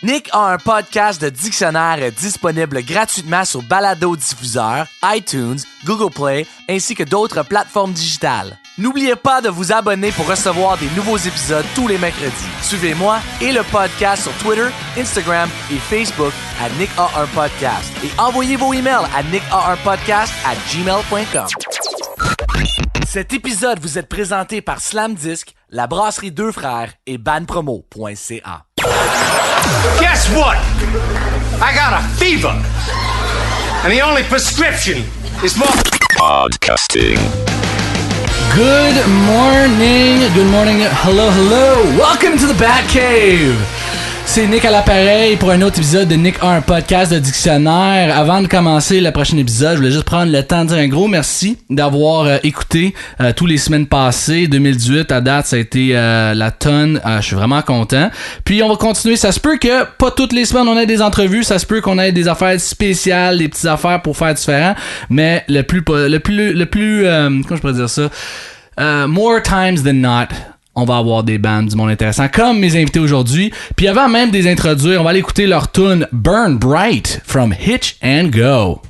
Nick a un podcast de dictionnaire disponible gratuitement sur Balado-Diffuseur, iTunes, Google Play, ainsi que d'autres plateformes digitales. N'oubliez pas de vous abonner pour recevoir des nouveaux épisodes tous les mercredis. Suivez-moi et le podcast sur Twitter, Instagram et Facebook à Nick a un podcast et envoyez vos emails à nicka1podcast@gmail.com. Cet épisode vous est présenté par Slamdisk, la brasserie Deux Frères et banpromo.ca. Guess what? I got a fever. And the only prescription is more podcasting. Good morning, hello, welcome to the Batcave. C'est Nick à l'appareil pour un autre épisode de Nick a un podcast de dictionnaire. Avant de commencer le prochain épisode, je voulais juste prendre le temps de dire un gros merci d'avoir écouté tous les semaines passées. 2018 à date, ça a été la tonne. Je suis vraiment content. Puis on va continuer. Ça se peut que pas toutes les semaines on ait des entrevues. Ça se peut qu'on ait des affaires spéciales, des petites affaires pour faire différent. Mais le plus comment je pourrais dire ça? More times than not, on va avoir des bands du monde intéressant, comme mes invités aujourd'hui. Puis avant même de les introduire, on va aller écouter leur tune Burn Bright from Hitch and Go.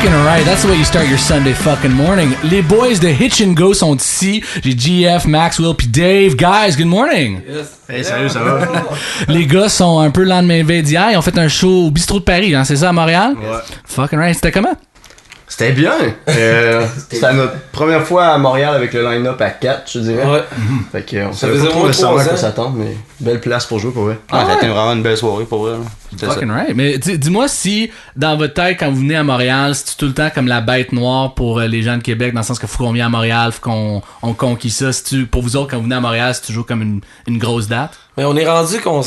Alright, that's the way you start your Sunday fucking morning. Les boys de Hitch and Go sont ici. J'ai GF, Maxwell puis Dave. Guys, good morning. Yes. Hey, salut, ça va? Les gars sont un peu lendemain veille d'hier. Ils ont fait un show au Bistrot de Paris, hein, c'est ça, à Montréal? Ouais. Fucking right. C'était comment? C'était bien. C'était notre première fois à Montréal avec le line-up à 4, je dirais. Ouais. Fait qu'on savait pas trop nécessairement à quoi s'attendre, mais belle place pour jouer pour vrai. Ah, c'était vraiment une belle soirée pour vrai. Fucking right. Mais dis-moi si, dans votre tête, quand vous venez à Montréal, c'est tout le temps comme la bête noire pour les gens de Québec, dans le sens qu'il faut qu'on vienne à Montréal, faut qu'on conquise ça. Pour vous autres, quand vous venez à Montréal, c'est toujours comme une grosse date? Mais on est rendu qu'on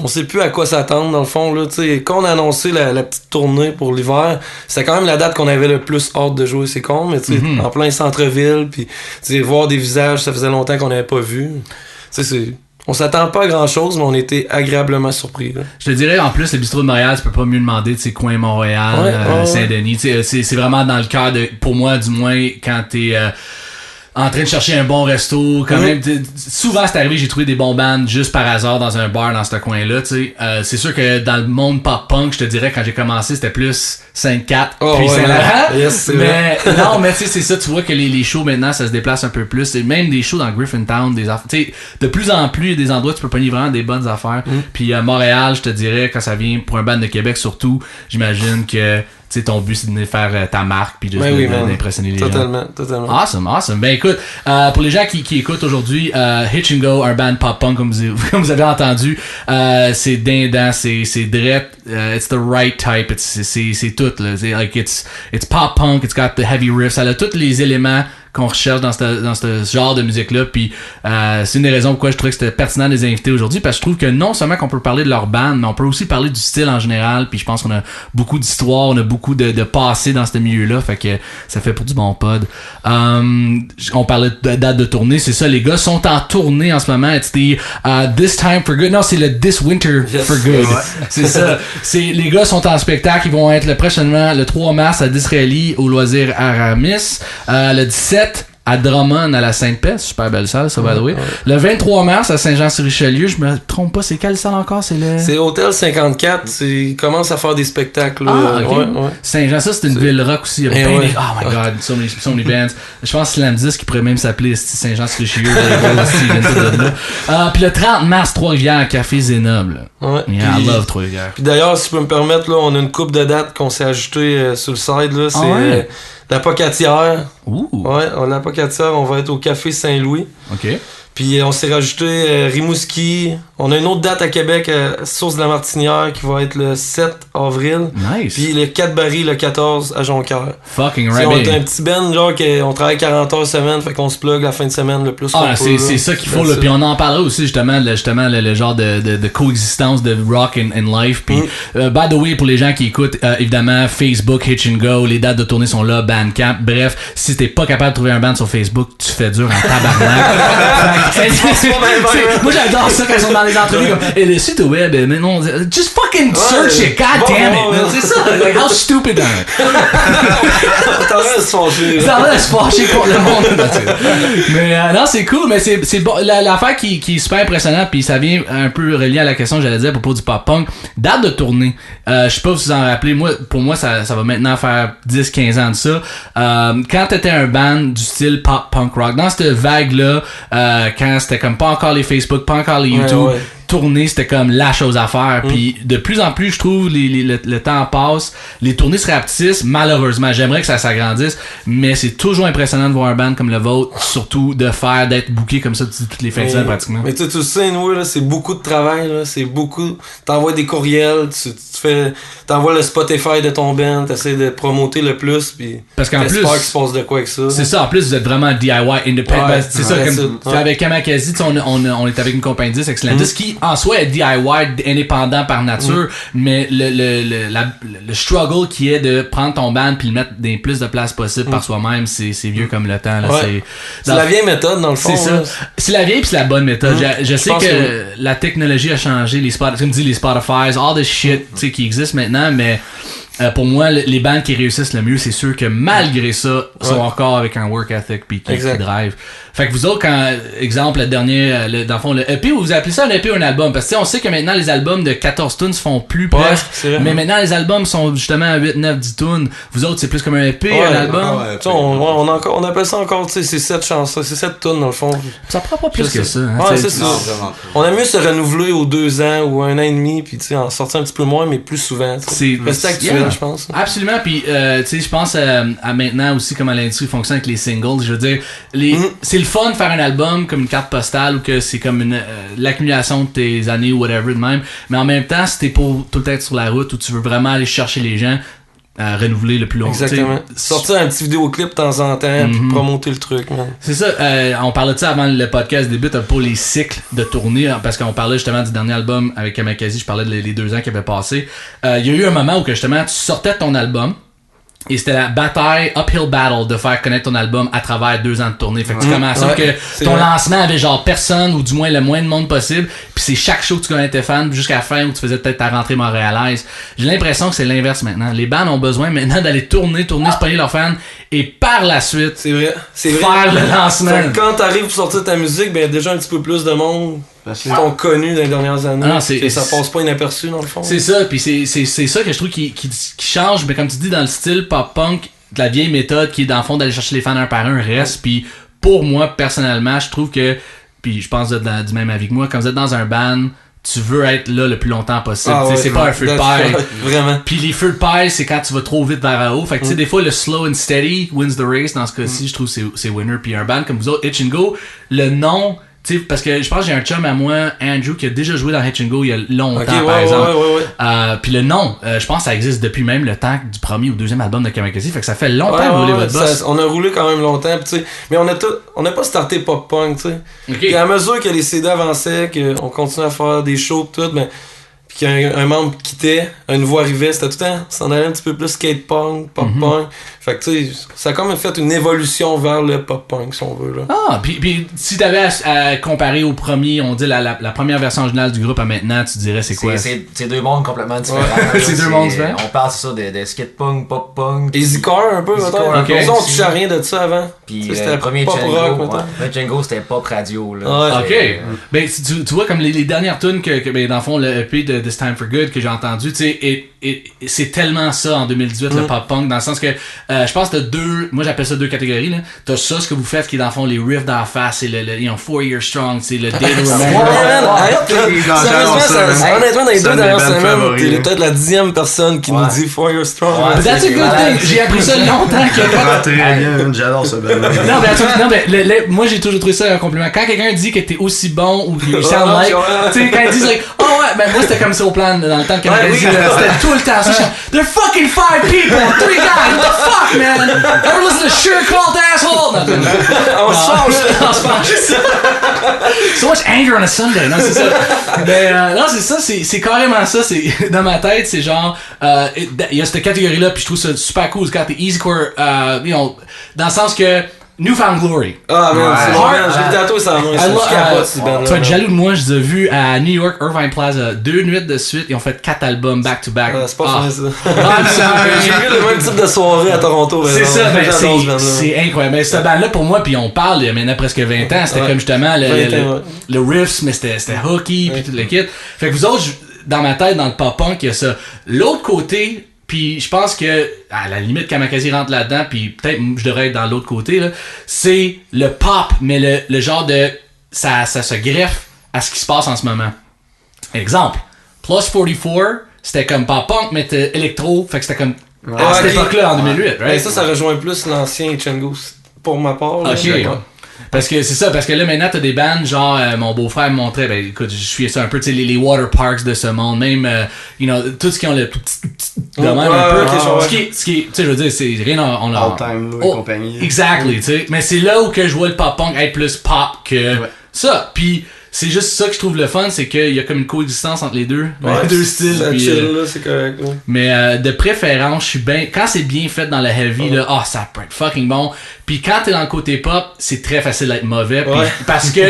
sait plus à quoi s'attendre dans le fond là, tu sais, quand on a annoncé la petite tournée pour l'hiver, c'était quand même la date qu'on avait le plus hâte de jouer, c'est con, mais tu sais, en plein centre-ville, puis tu sais, voir des visages, ça faisait longtemps qu'on n'avait pas vu. Tu sais, on s'attend pas à grand chose, mais on était agréablement surpris là. Je te dirais, en plus, le bistrot de Montréal, tu peux pas mieux demander, tu sais, coin Montréal, Saint-Denis, tu sais, c'est vraiment dans le cœur de, pour moi du moins, quand t'es en train de chercher un bon resto, quand même, souvent c'est arrivé, j'ai trouvé des bons bands juste par hasard dans un bar dans ce coin-là, tu sais. C'est sûr que dans le monde pop-punk, je te dirais, quand j'ai commencé, c'était plus 5-4, puis Saint-Laurent. Yes, mais non, mais tu sais, c'est ça, tu vois que les shows maintenant, ça se déplace un peu plus. Et même des shows dans Griffintown, des affaires, tu sais, de plus en plus, il y a des endroits où tu peux pogner vraiment des bonnes affaires. Puis à Montréal, je te dirais, quand ça vient pour un band de Québec surtout, j'imagine que tu sais, ton but c'est de venir faire ta marque puis juste d'impressionner les gens. Totalement. Awesome. Ben écoute, pour les gens qui écoutent aujourd'hui, Hitch and Go, un band pop-punk comme vous avez entendu, c'est dindant, c'est drette, it's the right type, c'est tout là, c'est like it's pop-punk, it's got the heavy riffs, ça a tous les éléments qu'on recherche dans ce genre de musique-là. Puis c'est une des raisons pourquoi je trouvais que c'était pertinent de les inviter aujourd'hui, parce que je trouve que non seulement qu'on peut parler de leur band, mais on peut aussi parler du style en général. Puis je pense qu'on a beaucoup d'histoires, on a beaucoup de passé dans ce milieu-là, fait que ça fait pour du bon pod. On parlait de date de tournée, c'est ça, les gars sont en tournée en ce moment. It's the This Time for Good. Non, c'est le This Winter for Good. C'est ça. Les gars sont en spectacle, ils vont être prochainement le 3 mars à Disraeli au Loisir Aramis, le 17 à Drummond à la Sainte-Paix, super belle salle, ça va the way. Le 23 mars à Saint-Jean-sur-Richelieu, je me trompe pas, c'est quelle salle encore? C'est Hôtel 54, ils commencent à faire des spectacles. Ah, ok. Ouais. Saint-Jean, ça c'est une ville rock aussi. Oh my god, so many bands. Je pense que Slam 10 qui pourrait même s'appeler Saint-Jean-sur-Richelieu. Puis le 30 mars, Trois-Rivières, Café Zénoble. Ouais. Yeah, I love Trois-Rivières. Puis d'ailleurs, si je peux me permettre, là, on a une couple de dates qu'on s'est ajoutées sur le site. Là, c'est la Pocatière. Ouais, la Pocatière, on va être au Café Saint-Louis. OK. Puis on s'est rajouté Rimouski. On a une autre date à Québec, Source de la Martinière, qui va être le 7 avril. Nice. Puis le 4 Barry le 14 à Jonquière. Fucking right. On est un petit band, genre, on travaille 40 heures semaine, fait qu'on se plug la fin de semaine le plus qu'on peut. C'est ça qu'il faut, là. Puis on en parlera aussi, justement, le genre de coexistence de rock and life. Puis, by the way, pour les gens qui écoutent, évidemment, Facebook, Hitch and Go, les dates de tournée sont là, Bandcamp. Bref, si t'es pas capable de trouver un band sur Facebook, tu fais dur en tabarnak. Moi j'adore ça quand ils sont dans les entrevues comme et le site web mais non just fucking search it, god damn it. C'est ça, like how stupid are t'en vas se fâcher contre le monde. Mais non, c'est cool, mais c'est bon, l'affaire qui est super impressionnante, puis ça vient un peu relié à la question que j'allais dire à propos du pop punk. Date de tournée, je sais pas si vous en rappelez, pour moi ça va maintenant faire 10-15 ans de ça. Quand t'étais un band du style pop punk rock, dans cette vague là, quand c'était comme pas encore les Facebook, pas encore les YouTube, tourner c'était comme la chose à faire. Puis de plus en plus je trouve le temps passe, les tournées se rapetissent, malheureusement. J'aimerais que ça s'agrandisse, mais c'est toujours impressionnant de voir un band comme le vôtre, surtout d'être booké comme ça toutes les fins de semaine pratiquement. Mais tu sais, nous là, c'est beaucoup de travail là, c'est beaucoup, t'envoies des courriels, t'envoies le Spotify de ton band, t'essaies de promoter le plus, puis parce qu'en plus qu'il se passe de quoi avec ça. C'est ça, en plus vous êtes vraiment DIY independent. C'est ça, comme avec Kamakazi, on est avec une compagnie 10 excellent qui en soi est DIY indépendant par nature, mais le struggle qui est de prendre ton band puis le mettre dans plus de place possible par soi-même, c'est vieux comme le temps là. C'est la vieille méthode dans le fond. C'est ça. C'est la vieille puis c'est la bonne méthode. Je sais que la technologie a changé, les Spotify, all this shit, tu sais, qui existe maintenant, mais pour moi, les bands qui réussissent le mieux, c'est sûr que malgré ça, sont encore avec un work ethic puis qui drive. Fait que vous autres, quand, exemple, le dernier, dans le fond, le EP, vous appelez ça un EP ou un album? Parce que on sait que maintenant, les albums de 14 tunes se font plus presque. Mais maintenant, les albums sont justement à 8, 9, 10 tunes. Vous autres, c'est plus comme un EP, un album? On appelle ça encore, tu sais, c'est 7 chansons, c'est 7 tunes dans le fond. Ça prend pas plus que ça. Hein, c'est ça. On aime mieux se renouveler aux 2 ans ou 1 an et demi, puis tu sais, en sortir un petit peu moins, mais plus souvent. C'est actuel, je pense. Absolument, puis tu sais, je pense à maintenant aussi comment l'industrie fonctionne avec les singles. Je veux dire, c'est le fun de faire un album comme une carte postale ou que c'est comme l'accumulation de tes années ou whatever de même, mais en même temps, si t'es pour tout le temps être sur la route ou tu veux vraiment aller chercher les gens, à renouveler le plus long. Exactement. Sortir un petit vidéoclip de temps en temps puis promoter le truc. Man. C'est ça. On parlait de ça avant le podcast débute pour les cycles de tournée, parce qu'on parlait justement du dernier album avec Kamakazi, je parlais des 2 ans qui avaient passé. Il y a eu un moment où que justement tu sortais de ton album et c'était la bataille, uphill battle de faire connaître ton album à travers 2 ans de tournée. Fait que tu commences que ton lancement avait genre personne ou du moins le moins de monde possible, puis c'est chaque show que tu connais tes fans jusqu'à la fin où tu faisais peut-être ta rentrée montréalaise. J'ai l'impression que c'est l'inverse maintenant. Les bands ont besoin maintenant d'aller tourner, se pogner leurs fans et par la suite faire le lancement. Quand t'arrives pour sortir ta musique, ben déjà un petit peu plus de monde qui t'ont connu dans les dernières années. Et ça passe pas inaperçu dans le fond. C'est ça, puis c'est ça que je trouve qui change, mais comme tu dis, dans le style pop-punk, de la vieille méthode qui est dans le fond d'aller chercher les fans un par un reste, puis pour moi, personnellement, je trouve que, puis je pense que vous êtes du même avis que moi, quand vous êtes dans un band, tu veux être là le plus longtemps possible. C'est pas un feu de paille. Vraiment. Puis les feux de paille, c'est quand tu vas trop vite vers haut. Fait que tu sais, des fois, le slow and steady wins the race. Dans ce cas-ci, je trouve que c'est winner. Puis un band comme vous autres, Hitch and Go, le nom, Tu sais, parce que je pense que j'ai un chum à moi, Andrew, qui a déjà joué dans Hitch and Go il y a longtemps, par exemple. Puis le nom, je pense que ça existe depuis même le temps du premier ou deuxième album de Kamikaze. Fait que ça fait longtemps de rouler votre boss. On a roulé quand même longtemps, tu sais. Mais on n'a pas starté pop-punk, tu sais. Puis à mesure que les CD avançaient, qu'on continuait à faire des shows pis tout, puis qu'un membre quittait, un nouveau arrivait, c'était tout le temps, ça en allait un petit peu plus skate-punk, pop-punk. Fait que tu sais, ça a comme fait une évolution vers le pop-punk, si on veut, là. Ah, puis si t'avais à comparer au premier, on dit la première version originale du groupe à maintenant, tu dirais c'est quoi? C'est deux mondes complètement différents. C'est deux mondes différents? On parle, c'est ça, de skate-punk, pop-punk. Easycore un peu, peut-être. Ça, on touchait à rien de ça avant. Puis le premier Django, le Django, c'était pop radio, là. Ok. Ben, tu vois, comme les dernières tunes que ben, dans le fond, le EP de This Time for Good que j'ai entendu, tu sais, et c'est tellement ça en 2018, le pop-punk, dans le sens que je pense que t'as moi j'appelle ça deux catégories, là. T'as ça, ce que vous faites, qui est dans le fond les riffs d'en face, c'est le 4 Years Strong, c'est le Day to Remember. Honnêtement, dans les deux dernières semaines, t'es peut-être la 10e personne qui nous dit 4 Years Strong. But that's a good thing. J'ai appris ça longtemps. Très bien, j'adore ce band. Non, mais moi j'ai toujours trouvé ça un compliment. Quand quelqu'un dit que t'es aussi bon ou que you sound like, tu sais, quand ils disent like, oh ouais, ben moi c'était comme ça au plan dans le temps de Kamikaze, c'était tout le temps ça. They're fucking 5 people, 3 guys, what the fuck, man? Ever listen to Sure Called Asshole? On se fâche. So much anger on a Sunday. Non, c'est ça. Mais non, c'est ça, c'est carrément ça. C'est dans ma tête, c'est genre, il y a cette catégorie-là, puis je trouve ça super cool quand t'es easycore, dans le sens que Newfound Glory. Ah, man, c'est bon, man. J'ai le tatoué ça à moi. Je capote, ce band-là. Tu vas être jaloux de moi, je les ai vus à New York, Irvine Plaza, 2 nuits de suite. Ils ont fait 4 albums back-to-back. C'est pas fun, ça. J'ai vu le même type de soirée à Toronto. C'est ça, c'est incroyable. Mais cette band-là, pour moi, puis on parle, il y a maintenant presque 20 ans, c'était comme justement le riffs, mais c'était hooky, puis tout le kit. Fait que vous autres, dans ma tête, dans le pop-punk, il y a ça. L'autre côté... Puis je pense que, à la limite, Kamikaze rentre là-dedans, puis peut-être je devrais être dans l'autre côté, là, c'est le pop, mais le genre de... Ça se greffe à ce qui se passe en ce moment. Exemple, Plus 44, c'était comme pop-punk, mais c'était électro, fait que c'était comme... à cette époque-là, en 2008, right? Mais ça rejoint plus l'ancien Django, pour ma part. Là, parce que c'est ça, parce que là maintenant t'as des bands genre mon beau-frère me montrait, ben écoute, je suis ça un peu, tu sais, les water parks de ce monde, même tout ce qui ont le tout petit de même un peu, ce qui est, tu sais, je veux dire, c'est rien on a All Time Low et compagnie. Exactly, tu sais, mais c'est là où que je vois le pop punk être plus pop que ça, puis c'est juste ça que je trouve le fun, c'est qu'il y a comme une coexistence entre les deux styles. Puis, là, c'est correct. Ouais. Mais de préférence, je suis bien... Quand c'est bien fait dans le heavy, là, ça peut être fucking bon. Puis quand t'es dans le côté pop, c'est très facile d'être mauvais. Parce que...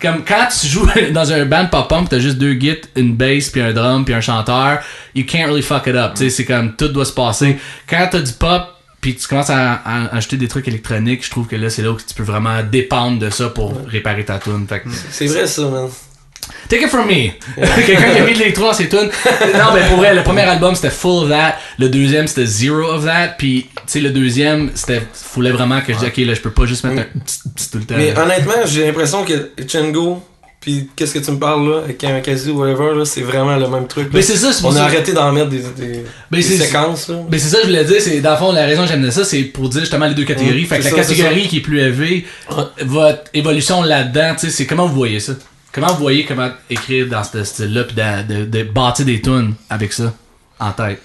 Comme quand tu joues dans un band pop-punk, t'as juste 2 guides, une bass, puis un drum, puis un chanteur, you can't really fuck it up. Tu sais, c'est comme tout doit se passer. Quand t'as du pop, puis tu commences à ajouter des trucs électroniques, je trouve que là, c'est là où tu peux vraiment dépendre de ça pour réparer ta tune. Fait que c'est vrai ça, man. Take it from me. Quelqu'un qui a mis de l'électro dans ses tunes. Non, ben pour vrai, le premier album c'était Full of That, le deuxième c'était Zero of That, puis tu sais le deuxième c'était fallait vraiment que je dise ok là je peux pas juste mettre un petit tout le temps. Mais honnêtement, j'ai l'impression que Django puis qu'est-ce que tu me parles là avec Kamikaze ou whatever là, c'est vraiment le même truc. Mais c'est ça, c'est on a arrêté d'en mettre des séquences là. Mais c'est ça, je voulais dire, c'est dans le fond la raison que j'aime ça, c'est pour dire justement les deux catégories. Fait que la catégorie qui est plus élevée, votre évolution là-dedans, tu sais, c'est comment vous voyez ça? Comment vous voyez comment écrire dans ce style-là pis de bâtir des tunes avec ça en tête?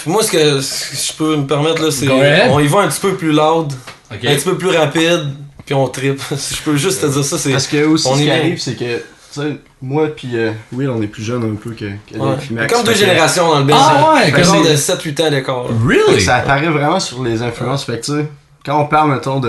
Moi, ce que je peux me permettre là, c'est on y va un petit peu plus loud, un petit peu plus rapide, puis on trippe. Si je peux juste te dire ça, c'est... Parce que aussi, ce qui arrive, c'est que moi pis Will, on est plus jeunes un peu que Max. Comme 2 générations dans le band. Ah ouais, comme genre de 7-8 ans d'écart. Really? Ça apparaît vraiment sur les influences, fait que tu sais, quand on parle, mettons,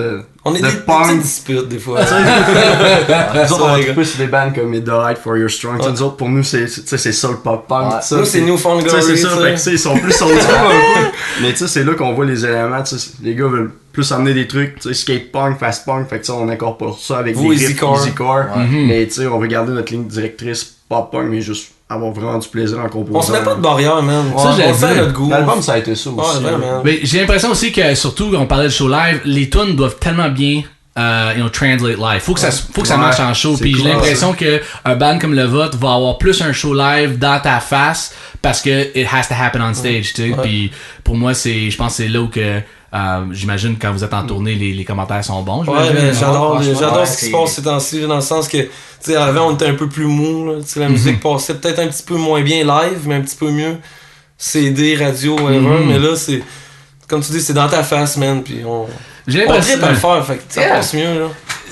on est de des petites disputes, des fois. Nous autres, on va triper sur des bands comme Midnight, 4 Years Strong. Nous autres, pour nous, c'est ça le pop-punk. Nous, c'est Newfound Glory. C'est ça, fait que ils sont plus old school un peu. Mais tu sais, c'est là qu'on voit les éléments. Les gars veulent plus amener des trucs, skate-punk, fast-punk. Fait que on incorpore ça avec des riffs easycore. Mais tu sais, on veut garder notre ligne directrice pop-punk, mais juste avoir vraiment du plaisir en composant. On se met pas de barrière, man. Ça, on fait notre goût. L'album, ça a été ça aussi. Mais j'ai l'impression aussi que, surtout, on parlait de show live, les tunes doivent tellement bien translate live. Faut que ça marche en show. Puis j'ai l'impression que un band comme le vôtre va avoir plus un show live dans ta face parce que it has to happen on stage, tu sais. Puis pour moi, je pense que c'est là où que J'imagine quand vous êtes en tournée, les commentaires sont bons. Ouais, mais j'adore ce qui c'est- se passe ces temps-ci, dans le sens que, tu sais, avant on était un peu plus mou, là, tu sais, la musique passait peut-être un petit peu moins bien live, mais un petit peu mieux CD, radio, whatever, mais là c'est, comme tu dis, c'est dans ta face, man, puis on trippe à le faire, fait que ça passe mieux, là.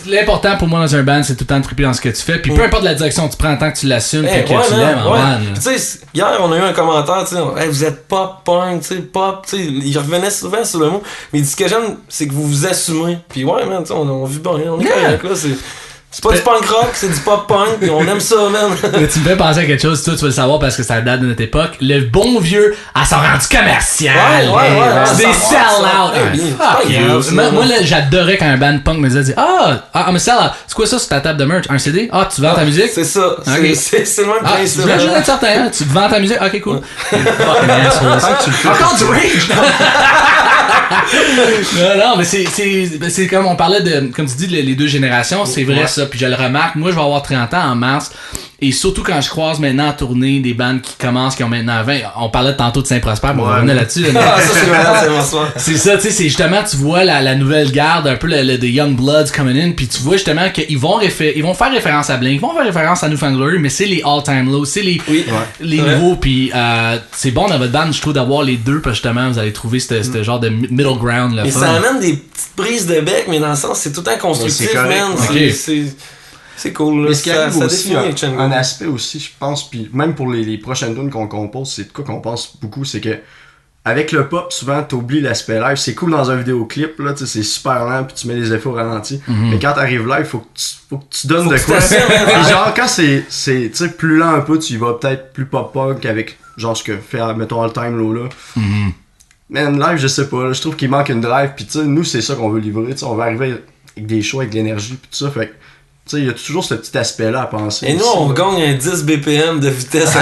L'important pour moi dans un band, c'est tout le temps de tripper dans ce que tu fais. Puis peu importe la direction que tu prends, tant que tu l'assumes, que tu l'aimes en band. Tu sais, hier, on a eu un commentaire, tu sais, hey, vous êtes pop-punk, tu sais, pop, tu sais, il revenait souvent sur le mot. Mais il dit, ce que j'aime, c'est que vous vous assumez. Puis ouais, man, tu sais, on vit bien, on est correct, là, c'est pas du punk rock, c'est du pop punk, pis on aime ça, man. Tu me fais penser à quelque chose, toi, tu vas le savoir parce que ça date de notre époque. Le bon vieux, ça rendu commercial. C'est des sell-out. Moi, là, j'adorais quand un band punk me disait, I'm a sell-out. C'est quoi ça sur ta table de merch? Un CD? Tu vends ta musique? C'est ça. Okay. C'est le même principe. Je voulais juste être certain, hein? Tu vends ta musique? Ok, cool. Fucking asshole. Encore du rage! non, mais c'est comme on parlait de, comme tu dis, les deux générations, c'est vrai ça, puis je le remarque, moi je vais avoir 30 ans en mars, et surtout quand je croise maintenant en tournée des bandes qui commencent, qui ont maintenant 20, on parlait tantôt de Saint-Prosper, mais on revenait là-dessus. Ça c'est malade, c'est mon soir. C'est ça, tu sais, c'est justement, tu vois la nouvelle garde, un peu the Young Bloods coming in, puis tu vois justement qu'ils vont faire référence à Blink, ils vont faire référence à Newfound Glory, mais c'est les all-time lows, c'est les nouveaux, puis c'est bon dans votre bande, je trouve, d'avoir les deux, parce que justement, vous allez trouver ce genre de middle ground là. Et ça amène des petites prises de bec, mais dans le sens, c'est tout le temps constructif, man. C'est cool. Mais ce qui arrive ça aussi, un aspect aussi, je pense, puis même pour les prochaines tunes qu'on compose, c'est de quoi qu'on pense beaucoup, c'est que avec le pop, souvent, t'oublies l'aspect live. C'est cool dans un vidéoclip, là, c'est super lent, puis tu mets les effets au ralenti. Mais quand t'arrives live, faut que tu donnes de quoi. Puis genre, quand c'est plus lent un peu, tu y vas peut-être plus pop-punk avec genre ce que fait, mettons, All Time Low là. Man, live, je sais pas, là, je trouve qu'il manque une drive, puis tu sais, nous, c'est ça qu'on veut livrer, on va arriver avec des shows, avec de l'énergie, puis tout ça, fait que tu sais, il y a toujours ce petit aspect-là à penser. Et nous, aussi, on gagne un 10 BPM de vitesse à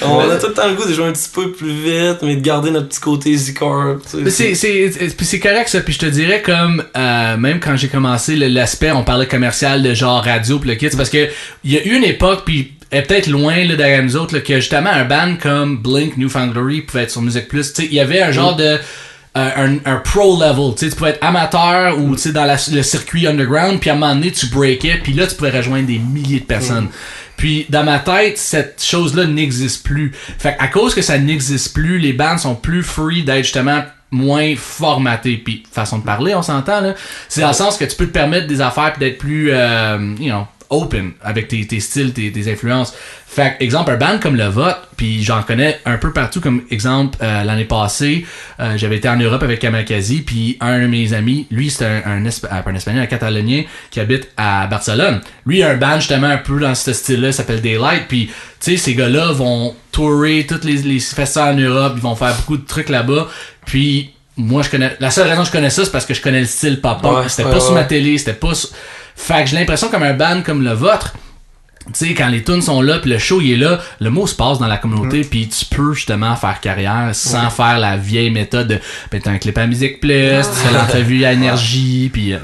on a tout le temps le goût de jouer un petit peu plus vite, mais de garder notre petit côté Z-Corp. C'est correct ça, puis je te dirais comme même quand j'ai commencé l'aspect, on parlait commercial de genre radio pis le kit, parce que il y a eu une époque, puis est peut-être loin là, derrière nous autres, là, que justement un band comme Blink, Newfound Glory pouvait être sur Musique Plus. Il y avait un genre de un pro level, tu pouvais être amateur ou dans le circuit underground, puis à un moment donné tu breakais, puis là tu pourrais rejoindre des milliers de personnes. Puis dans ma tête, cette chose-là n'existe plus. Fait à cause que ça n'existe plus, les bands sont plus free d'être justement moins formatés. Puis façon de parler, on s'entend là. C'est dans le sens que tu peux te permettre des affaires puis d'être plus open avec tes styles, tes influences. Fait exemple, un band comme le vôtre, puis j'en connais un peu partout, comme exemple, l'année passée, j'avais été en Europe avec Kamakazi, puis un de mes amis, lui c'est un Espagnol, un Catalonien, qui habite à Barcelone. Lui, il a un band justement un peu dans ce style-là, il s'appelle Daylight, puis tu sais, ces gars-là vont tourer toutes les festivals en Europe, ils vont faire beaucoup de trucs là-bas, puis moi, la seule raison que je connais ça, c'est parce que je connais le style pop-punk. C'était pas sur ma télé, c'était pas sur... Fait que j'ai l'impression comme un band comme le vôtre, tu sais, quand les tunes sont là, puis le show il est là, le mot se passe dans la communauté, puis tu peux justement faire carrière sans faire la vieille méthode de t'as un clip à Musique Plus, tu fais l'entrevue à Énergie, puis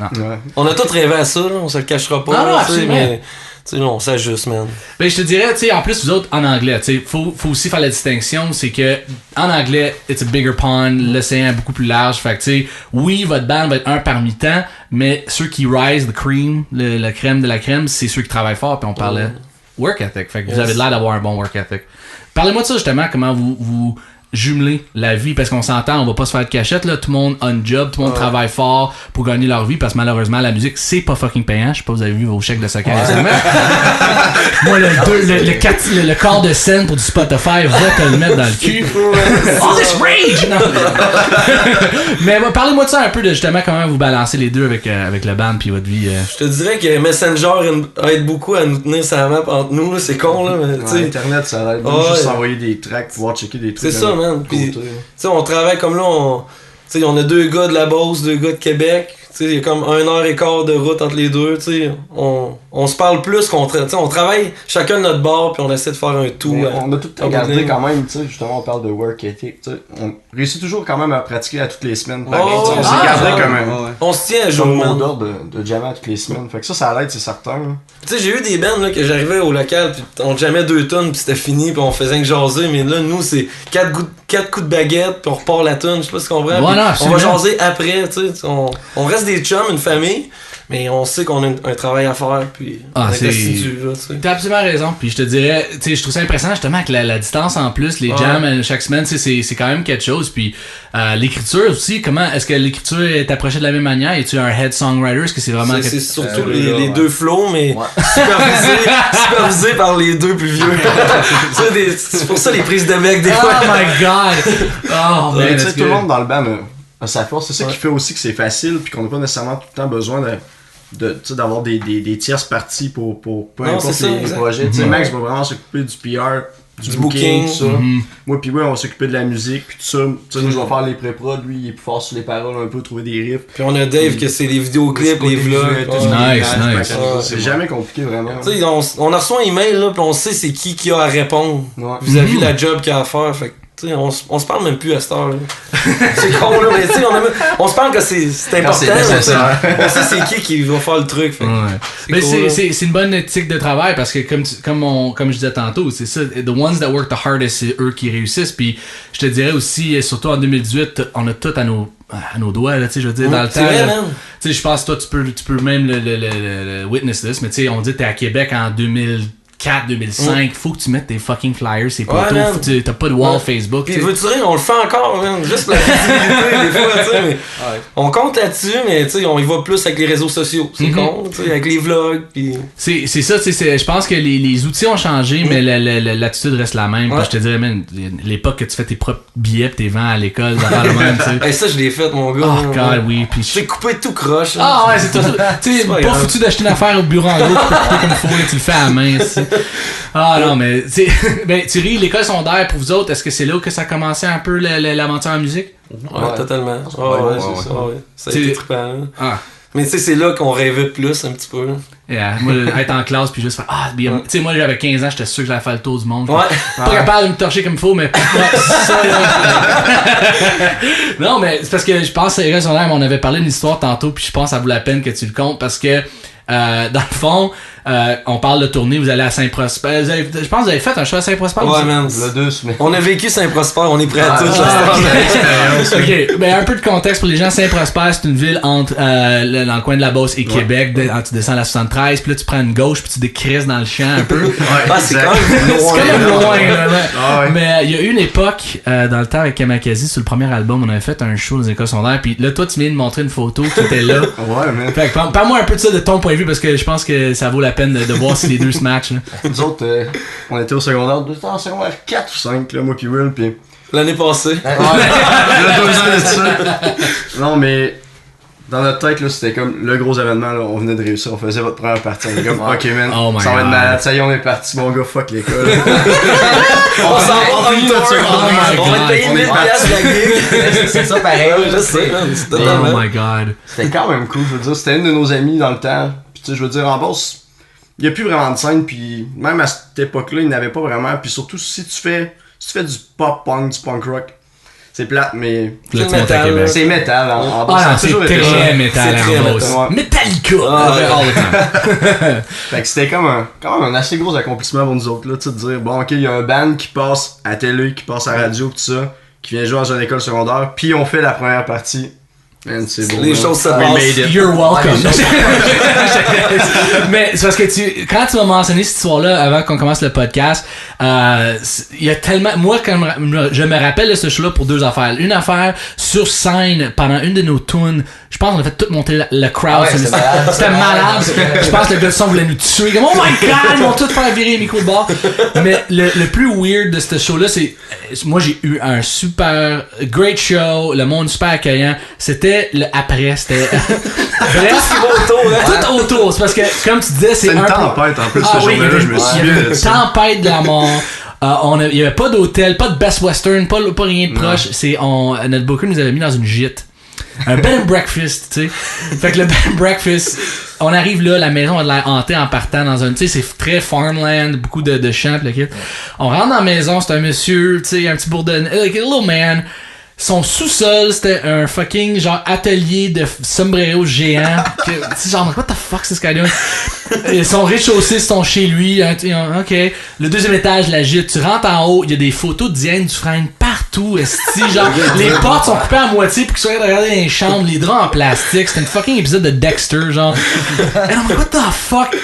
on a tous rêvé à ça, là, on se le cachera pas, mais tu sais, on s'ajuste, man. Ben, je te dirais, tu sais, en plus, vous autres, en anglais, tu sais, faut aussi faire la distinction, c'est que, en anglais, it's a bigger pond, l'océan est beaucoup plus large, fait que, tu sais, oui, votre band va être un parmi tant, mais ceux qui rise the cream, la crème de la crème, c'est ceux qui travaillent fort, puis on parlait work ethic, fait que vous avez l'air d'avoir un bon work ethic. Parlez-moi de ça, justement, comment vous jumeler la vie, parce qu'on s'entend, on va pas se faire de cachette là, tout le monde a un job, tout le monde travaille fort pour gagner leur vie, parce que malheureusement la musique c'est pas fucking payant. Je sais pas, vous avez vu vos chèques de soccer récemment. Moi le quart de scène pour du Spotify va te le mettre dans le cul. All this rage! Non. Mais parlez-moi de ça un peu, de justement comment vous balancez les deux avec le band puis votre vie. Je te dirais que Messenger aide beaucoup à nous tenir sa map entre nous, là, c'est con là, mais Internet ça aide juste s'envoyer des tracks, pouvoir checker des trucs. C'est ça, man. Puis, on travaille comme là, on a 2 gars de la Beauce, 2 gars de Québec. il y a comme 1h15 de route entre les deux. On se parle plus qu'on on travaille chacun de notre bord, puis on essaie de faire un tout. On a tout regardé quand même, justement, on parle de work ethic. On réussit toujours quand même à pratiquer à toutes les semaines. On s'est gardé quand même. On se tient à jour, man. D'ordre de jammer à toutes les semaines. Fait que ça l'aide, c'est certain. J'ai eu des bands là, que j'arrivais au local, puis on jammait 2 tonnes, puis c'était fini, puis on faisait que jaser. Mais là, nous, c'est 4 coups de baguette, puis on repart la tonne. Je sais pas si tu comprends. On va jaser après. On reste des chums, une famille. Mais on sait qu'on a un travail à faire, puis on est assidu, là, tu sais. T'as absolument raison, puis je te dirais, tu sais, je trouve ça impressionnant justement avec la distance en plus, les jams chaque semaine, c'est quand même quelque chose, puis l'écriture aussi, comment, est-ce que l'écriture est approchée de la même manière? Es-tu un head songwriter? Est-ce que c'est vraiment... C'est surtout les deux flows, mais supervisé par les deux plus vieux. C'est pour ça les prises de bec des fois. Oh my god! Oh man, tu sais, tout le monde dans le band a sa force, c'est ça qui fait aussi que c'est facile, puis qu'on n'a pas nécessairement tout le temps besoin d'avoir des tierces parties pour peu importe les projets. Tu sais, Max va vraiment s'occuper du PR, du booking, tout ça. Moi pis on va s'occuper de la musique, puis tout ça. Tu sais, moi je vais faire les pré-prod, lui il est plus fort sur les paroles, un peu trouver des riffs. Puis on a Dave que c'est les vidéoclips, les vlogs. Nice. C'est jamais compliqué vraiment. Tu sais, on a reçu un email là, puis on sait c'est qui a à répondre vis-à-vis la job qu'il a à faire. Fait t'sais, on se parle même plus à cette heure là. C'est con là, mais t'sais, on se parle que c'est important. On sait c'est qui va faire le truc. Mais cool, c'est une bonne éthique de travail parce que comme je disais tantôt, c'est ça, the ones that work the hardest, c'est eux qui réussissent. Puis je te dirais aussi, surtout en 2018, on a tout à nos doigts là, tu sais, je veux dire, dans le temps. Tu sais, je pense toi tu peux même le witness this, mais tu sais, on dit que t'es à Québec en 2004-2005, faut que tu mettes tes fucking flyers, c'est poteaux, t'as pas de wall Facebook. Pis veux-tu dire, on le fait encore, man, juste pour la visibilité des fois, tu sais, mais on compte là-dessus, mais tu sais, on y va plus avec les réseaux sociaux, c'est con, tu sais, avec les vlogs, pis... C'est ça, tu sais, je pense que les outils ont changé, mais l'attitude reste la même. Je te dirais, même, l'époque que tu fais tes propres billets pis t'es vends à l'école, dans le même, tu sais. Hey, ça, je l'ai fait, mon gars. Oh, God, oui, pis... J'ai coupé tout croche. Ah ouais, c'est tout. Tu sais, pas foutu d'acheter une affaire au bureau en gros, tu peux couper comme il faut, là, tu le fais à la main, Ah non, mais ben, Thierry, l'école secondaire pour vous autres, est-ce que c'est là que ça a commencé un peu l'aventure en musique? Ouais, totalement. C'est ça. Ça a été trippant. Mais tu sais, c'est là qu'on rêvait plus un petit peu. Yeah, moi, être en classe puis juste faire tu sais, moi j'avais 15 ans, j'étais sûr que j'allais faire le tour du monde. Pas capable de me torcher comme il faut, mais ça, non, mais c'est parce que je pense que l'école secondaire, on avait parlé d'une histoire tantôt, puis je pense que ça vaut la peine que tu le comptes parce que dans le fond, on parle de tournée, vous allez à Saint-Prosper. Je pense que vous avez fait un show à Saint-Prosper. Ouais, man. On a vécu Saint-Prosper, on est prêt à tout. Ok, ben un peu de contexte pour les gens. Saint-Prosper, c'est une ville entre dans le coin de la Beauce et Québec. Tu descends à la 73, puis là tu prends une gauche, puis tu décrisses dans le champ un peu. C'est quand même loin. Mais il y a eu une époque, dans le temps avec Kamakazi, sur le premier album, on avait fait un show dans les écoles secondaires, puis là toi tu viens de montrer une photo qui était là. Ouais, man. Fait que parle-moi un peu de ça de ton point de vue, parce que je pense que ça vaut la peine de voir si les deux se matchent. Nous autres, on était au secondaire, en secondaire 4 ou 5, là, moi pis Will, pis... L'année passée. Il y a 2 ans de ça. Non, mais... Dans notre tête, là, c'était comme le gros événement, là, on venait de réussir, on faisait votre première partie. On était comme, ok man, ça va être malade, ça y est, on est parti, mon gars, fuck l'école. On s'en va en tour, on va te payer 1000$ la gig. C'est ça pareil. Je sais, c'est totalement. Oh my god. C'était quand même cool, je veux dire, c'était une de nos amies dans le temps. Puis tu sais, je veux dire, en Beauce, il y a plus vraiment de scène, puis même à cette époque-là, il n'y en avait pas vraiment. Puis surtout, si tu fais du pop-punk, du punk rock, c'est plate, mais... C'est métal. C'est métal, en Beauce. C'est très métal en Beauce. Metallica! All the time. Fait que c'était comme quand même un assez gros accomplissement pour nous autres, là, tu sais, de dire, bon, ok, il y a un band qui passe à télé, qui passe à radio, tout ça, qui vient jouer dans une école secondaire, puis on fait la première partie. Man, c'est beau. Les choses se passent. You're welcome. Mais c'est parce que quand tu m'as mentionné cette histoire-là avant qu'on commence le podcast, il y a tellement, moi quand je me rappelle de ce show-là pour 2 affaires. Une affaire sur scène pendant une de nos tunes, je pense qu'on a fait tout monter le crowd. C'était malade. Je pense que le gars de son voulait nous tuer. Comme, oh my god, ils vont tout faire virer les micros de bord. Mais le plus weird de ce show-là, c'est moi j'ai eu un super great show, le monde super accueillant. C'était le après, c'était tout autour, c'est parce que comme tu disais, c'est une tempête en plus ce journée-là, je me suis tempête de la mort. Il y avait pas d'hôtel, pas de Best Western, pas rien de proche. Notre booker nous avait mis dans une gîte. Un bed and breakfast, tu sais. Fait que le bed and breakfast, on arrive là, la maison a de l'air hantée en partant dans un, tu sais, c'est très farmland, beaucoup de champs, pis le kit. On rentre dans la maison, c'est un monsieur, tu sais, un petit bourdon, like a little man. Son sous-sol, c'était un fucking genre atelier de sombrero géant. Tu sais, genre, what the fuck, c'est ce gars-là? Son rez-de-chaussée, c'est chez lui. Ok. Le deuxième étage, la gîte. Tu rentres en haut, il y a des photos de Diane Dufresne partout. Esti, genre, les portes sont coupées à moitié pour qu'ils soient regardés dans les chambres, les draps en plastique. C'était un fucking épisode de Dexter, genre. Et non, mais what the fuck?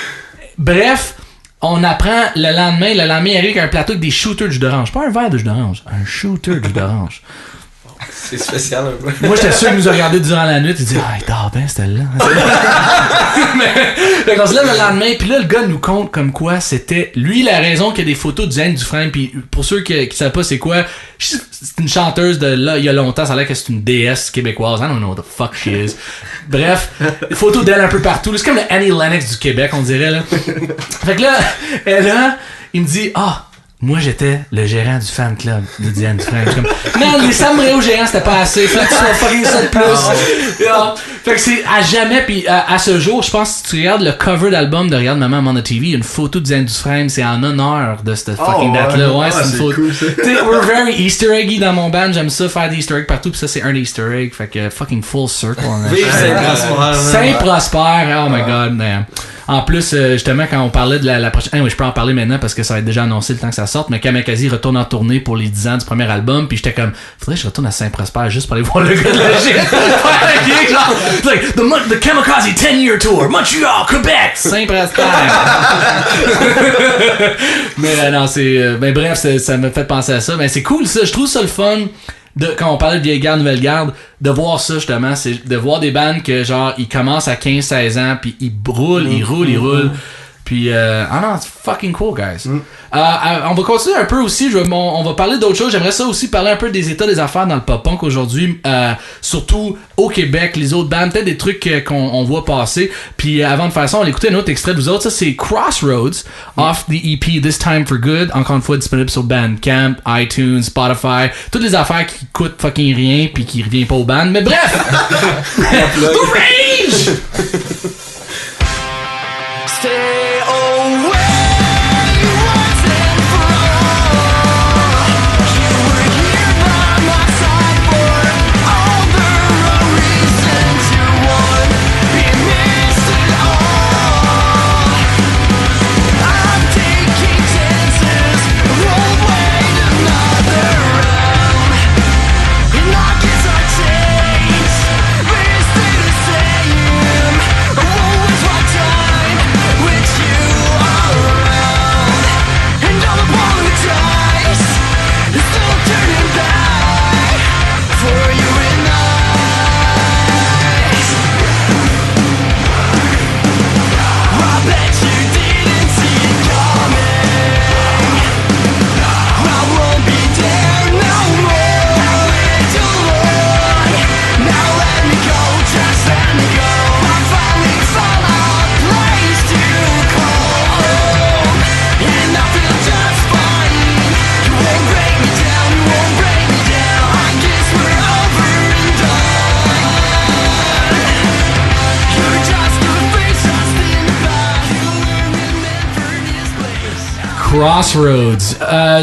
Bref. On apprend le lendemain, il arrive avec un plateau avec des shooters de jus d'orange. Pas un verre de jus d'orange, un shooter de jus d'orange. C'est spécial un peu. Moi, j'étais sûr qu'il nous a regardé durant la nuit. Il dit, ah, il dort bien, c'était là. Fait qu'on se lève le lendemain, puis là, le gars nous compte comme quoi c'était lui la raison qu'il y a des photos de Diane Dufresne. Puis pour ceux qui savent pas c'est quoi, c'est une chanteuse de là, il y a longtemps, ça a l'air que c'est une déesse québécoise. I don't know what the fuck she is. Bref, photos d'elle un peu partout. C'est comme le Annie Lennox du Québec, on dirait, là. Fait que là, il me dit, moi, j'étais le gérant du fan club de Diane Dufresne. Comme, man, les sombrero gérants, c'était pas assez. Fait que tu vas fucking ça de plus. Fait que c'est à jamais, puis à ce jour, je pense que si tu regardes le cover d'album de Regarde Maman on the TV, il y a une photo de Diane Dufresne, c'est en honneur de cette fucking date-là. Ouais, c'est une photo. Cool, ça. T'sais, we're very Easter eggy dans mon band, j'aime ça, faire des Easter eggs partout, pis ça, c'est un Easter egg. Fait que fucking full circle. Vive Saint-Prosper. Saint-Prosper, oh my god, man. En plus, justement, quand on parlait de la prochaine... oui, je peux en parler maintenant parce que ça va être déjà annoncé le temps que ça sorte, mais Kamikaze retourne en tournée pour les 10 ans du premier album, puis j'étais comme, faudrait que je retourne à Saint-Prosper juste pour aller voir le gars de la gym. Like, the Kamikaze 10-year tour, Montreal, Québec, Saint-Prosper. Mais non, c'est... ben bref, ça me fait penser à ça. Mais c'est cool, ça. Je trouve ça le fun. Quand on parlait de vieille garde, nouvelle garde, de voir ça justement, c'est de voir des bands que genre ils commencent à 15-16 ans puis ils roulent. Puis non, c'est fucking cool, guys. On va continuer un peu aussi, on va parler d'autres choses. J'aimerais ça aussi parler un peu des états des affaires dans le pop-punk aujourd'hui, surtout au Québec, les autres bands, peut-être des trucs qu'on voit passer. Puis avant de faire ça, on va écouter un autre extrait de vous autres. Ça, c'est Crossroads, off the EP This Time for Good. Encore une fois, disponible sur Bandcamp, iTunes, Spotify, toutes les affaires qui coûtent fucking rien puis qui reviennent pas au band. Mais bref! The Rage! Stay away once and for all. You were here by my side for all the wrong reasons. You won, we missed it all. I'm taking chances, won't wait another round. And I guess I changed, but it's still the same. I won't waste my time with you around. And all the dice is still turning back for you and I bet you didn't see it coming. I won't be there no more. I waited too long. Now let me go, just let me go. I finally found a place to call home, and I feel just fine. You won't break me down, you won't break me down. I guess we're over and done. You're just a face I stand by. You remember this place. Crossroads,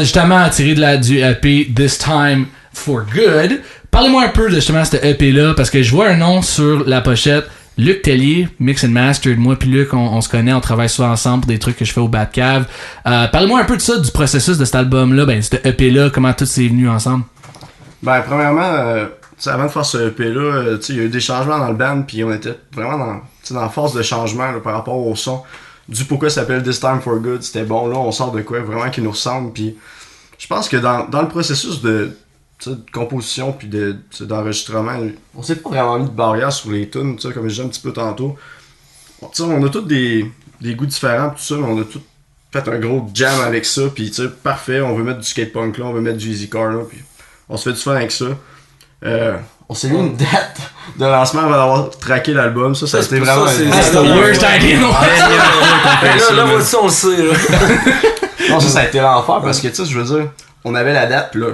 justement tiré du EP This Time for Good. Parlez-moi un peu de justement cette EP-là, parce que je vois un nom sur la pochette. Luc Tellier, Mix and Mastered. Moi puis Luc, on se connaît, on travaille souvent ensemble pour des trucs que je fais au Batcave. Parlez-moi un peu de ça, du processus de cet album-là, cette EP-là, comment tout s'est venu ensemble. Ben, premièrement, avant de faire ce EP-là, il y a eu des changements dans le band, puis on était vraiment dans la phase de changement là, par rapport au son. Du pourquoi ça s'appelle This Time for Good, c'était bon, là, on sort de quoi vraiment qui nous ressemble, puis je pense que dans le processus de composition puis d'enregistrement, on s'est pas vraiment mis de barrière sur les tunes, comme je disais un petit peu tantôt. On a tous des goûts différents, tout ça, mais on a tous fait un gros jam avec ça, puis parfait, on veut mettre du skate punk là, on veut mettre du easy car là, puis on se fait du fun avec ça. On s'est mis une date de lancement avant d'avoir tracké l'album, ça c'était vraiment... C'est the worst idea. Là, voici, on le sait. Non, ça a été l'enfer, parce que je veux dire, on avait la date, pis là,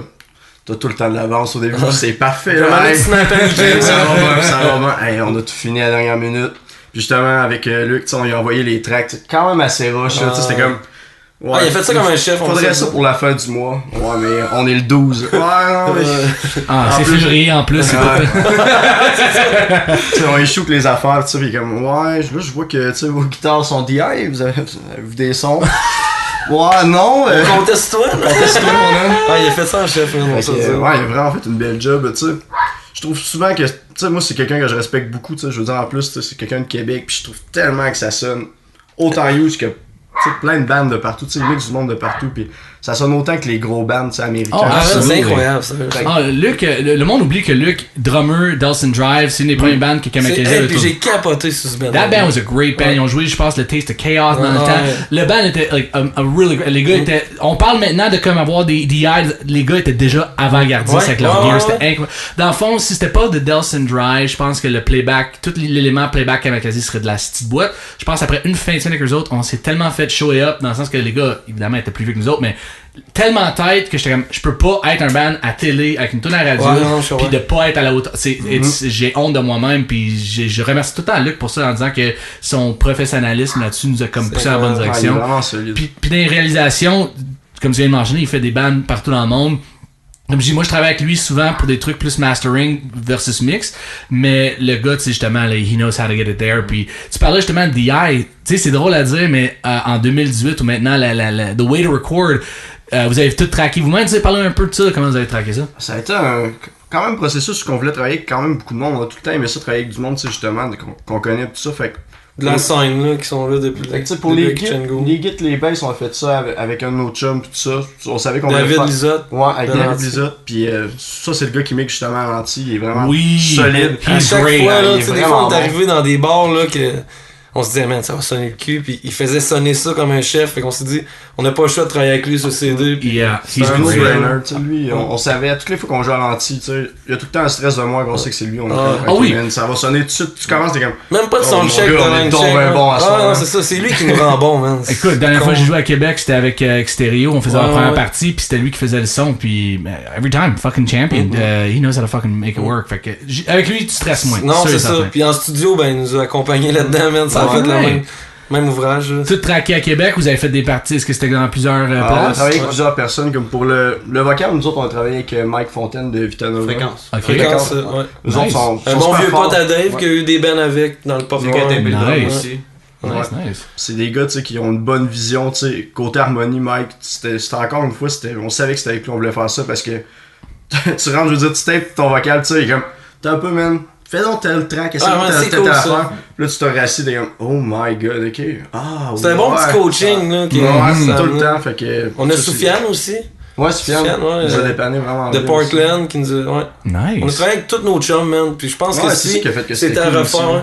t'as tout le temps de l'avance au début, c'est parfait. Là, Là, ça va bien. Hey, on a tout fini à la dernière minute. Puis justement, avec Luc, on lui a envoyé les tracks, quand même assez rush, là, c'était comme... Ouais, il a fait ça comme un chef. Faudrait ça pour la fin du mois. Ouais, mais on est le 12. Ouais, non, mais... c'est février en plus. C'est pas... on échoue que les affaires, tu sais, pis comme, ouais, là, je vois que, tu sais, vos guitares sont DI, vous avez vu des sons. Ouais, non. Conteste-toi, mon homme. Ah, il a fait ça en chef, ouais, il a vraiment fait une belle job, tu sais. Je trouve souvent que, tu sais, moi, c'est quelqu'un que je respecte beaucoup, tu sais, je veux dire, en plus, c'est quelqu'un de Québec, pis je trouve tellement que ça sonne autant huge que plein de bandes de partout, tu sais, mix du monde de partout, pis ça sonne autant que les gros bands américains. C'est incroyable ça. Luc, le monde oublie que Luc, drummer Dawson Drive, c'est une des premières bandes que Kamikaze. Puis j'ai capoté sur ce band. That band was a great band. Ils ont joué, je pense, le Taste of Chaos dans le temps. Le band était like, a really great. Les gars étaient. On parle maintenant de comme avoir des DI. Les gars étaient déjà avant-gardistes avec leur gear. C'était incroyable. Dans le fond, si c'était pas de Dawson Drive, je pense que le playback, tout l'élément playback Kamikaze serait de la petite boîte. Je pense après une fin de semaine avec eux autres, on s'est tellement fait show it up dans le sens que les gars, évidemment, étaient plus vieux que nous autres, mais tellement tête que j'étais comme je peux pas être un band à télé avec une toune à la radio puis de pas être à la hauteur. J'ai honte de moi-même puis je remercie tout le temps Luc pour ça en disant que son professionnalisme là-dessus nous a comme poussé dans la bonne direction. Puis dans les réalisations, comme tu viens de mentionner, il fait des bands partout dans le monde. Comme je dis, moi je travaille avec lui souvent pour des trucs plus mastering versus mix, mais le gars, tu sais, justement, là, he knows how to get it there. Puis tu parlais justement de DI, tu sais, c'est drôle à dire, mais en 2018 ou maintenant, the way to record, vous avez tout traqué vous-même. Tu sais, parlez un peu de ça, comment vous avez traqué ça? Ça a été quand même un processus qu'on voulait travailler avec quand même beaucoup de monde. On a tout le temps aimé ça, travailler avec du monde, tu sais, justement, qu'on connaît tout ça. Fait que de la scène là qui sont là depuis pour les gits, les basses, on a fait ça avec un de nos chums pis tout ça. On savait qu'on allait faire Lizotte. Ouais, avec David Lizotte. Pis ça, c'est le gars qui mixe justement à l'anti. Il est vraiment solide. À chaque fois, là, des fois, on est arrivé dans des bars là que on se disait, man, ça va sonner le cul. Puis il faisait sonner ça comme un chef. Fait qu'on s'est dit, on n'a pas le choix de travailler avec lui sur CD. Puis c'est un no-brainer. Lui, on savait, toutes les fois qu'on joue à l'anti, il y a tout le temps un stress de moi qu'on sait que c'est lui. On est ça va sonner tout de suite. Tu commences, t'es comme. Même pas de soundcheck de on est tombé bon à ça. Non, c'est ça, c'est lui qui nous rend bon, man. Écoute, la dernière fois que j'ai joué à Québec, c'était avec Stereo. On faisait la première partie, puis c'était lui qui faisait le son. Puis every time, fucking champion. He knows how to fucking make it work. Fait que avec lui, tu stresses moins. Non, c'est ça. Puis en studio, ben, il nous a accompagnés là-dedans, man. Ça a fait la même ouvrage. Tout traqué à Québec, vous avez fait des parties, est-ce que c'était dans plusieurs places? On a travaillé avec plusieurs personnes, comme pour le vocal, nous autres on a travaillé avec Mike Fontaine de Vitanova. Fréquence. Fréquence, ouais. Nous autres sont un bon vieux pote à Dave qui a eu des bands avec dans le pop aussi. Nice. C'est des gars qui ont une bonne vision, tu sais, côté harmonie. Mike, c'était encore une fois, on savait que c'était avec lui, on voulait faire ça parce que tu rentres, je veux dire, tu tapes ton vocal, tu sais, comme t'es un peu, man, fais donc tel track, essaie de telle affaire. Là, tu t'as rassis, t'es comme, oh my god, ok. C'est un bon petit coaching, là. Ouais, tout le temps, fait que. On a Soufiane aussi. Ouais, Soufiane, il nous a dépanné vraiment. De Portland, qui nous a. Ouais. Nice. On a travaillé avec tous nos chums, man. Puis je pense que si c'était à refaire,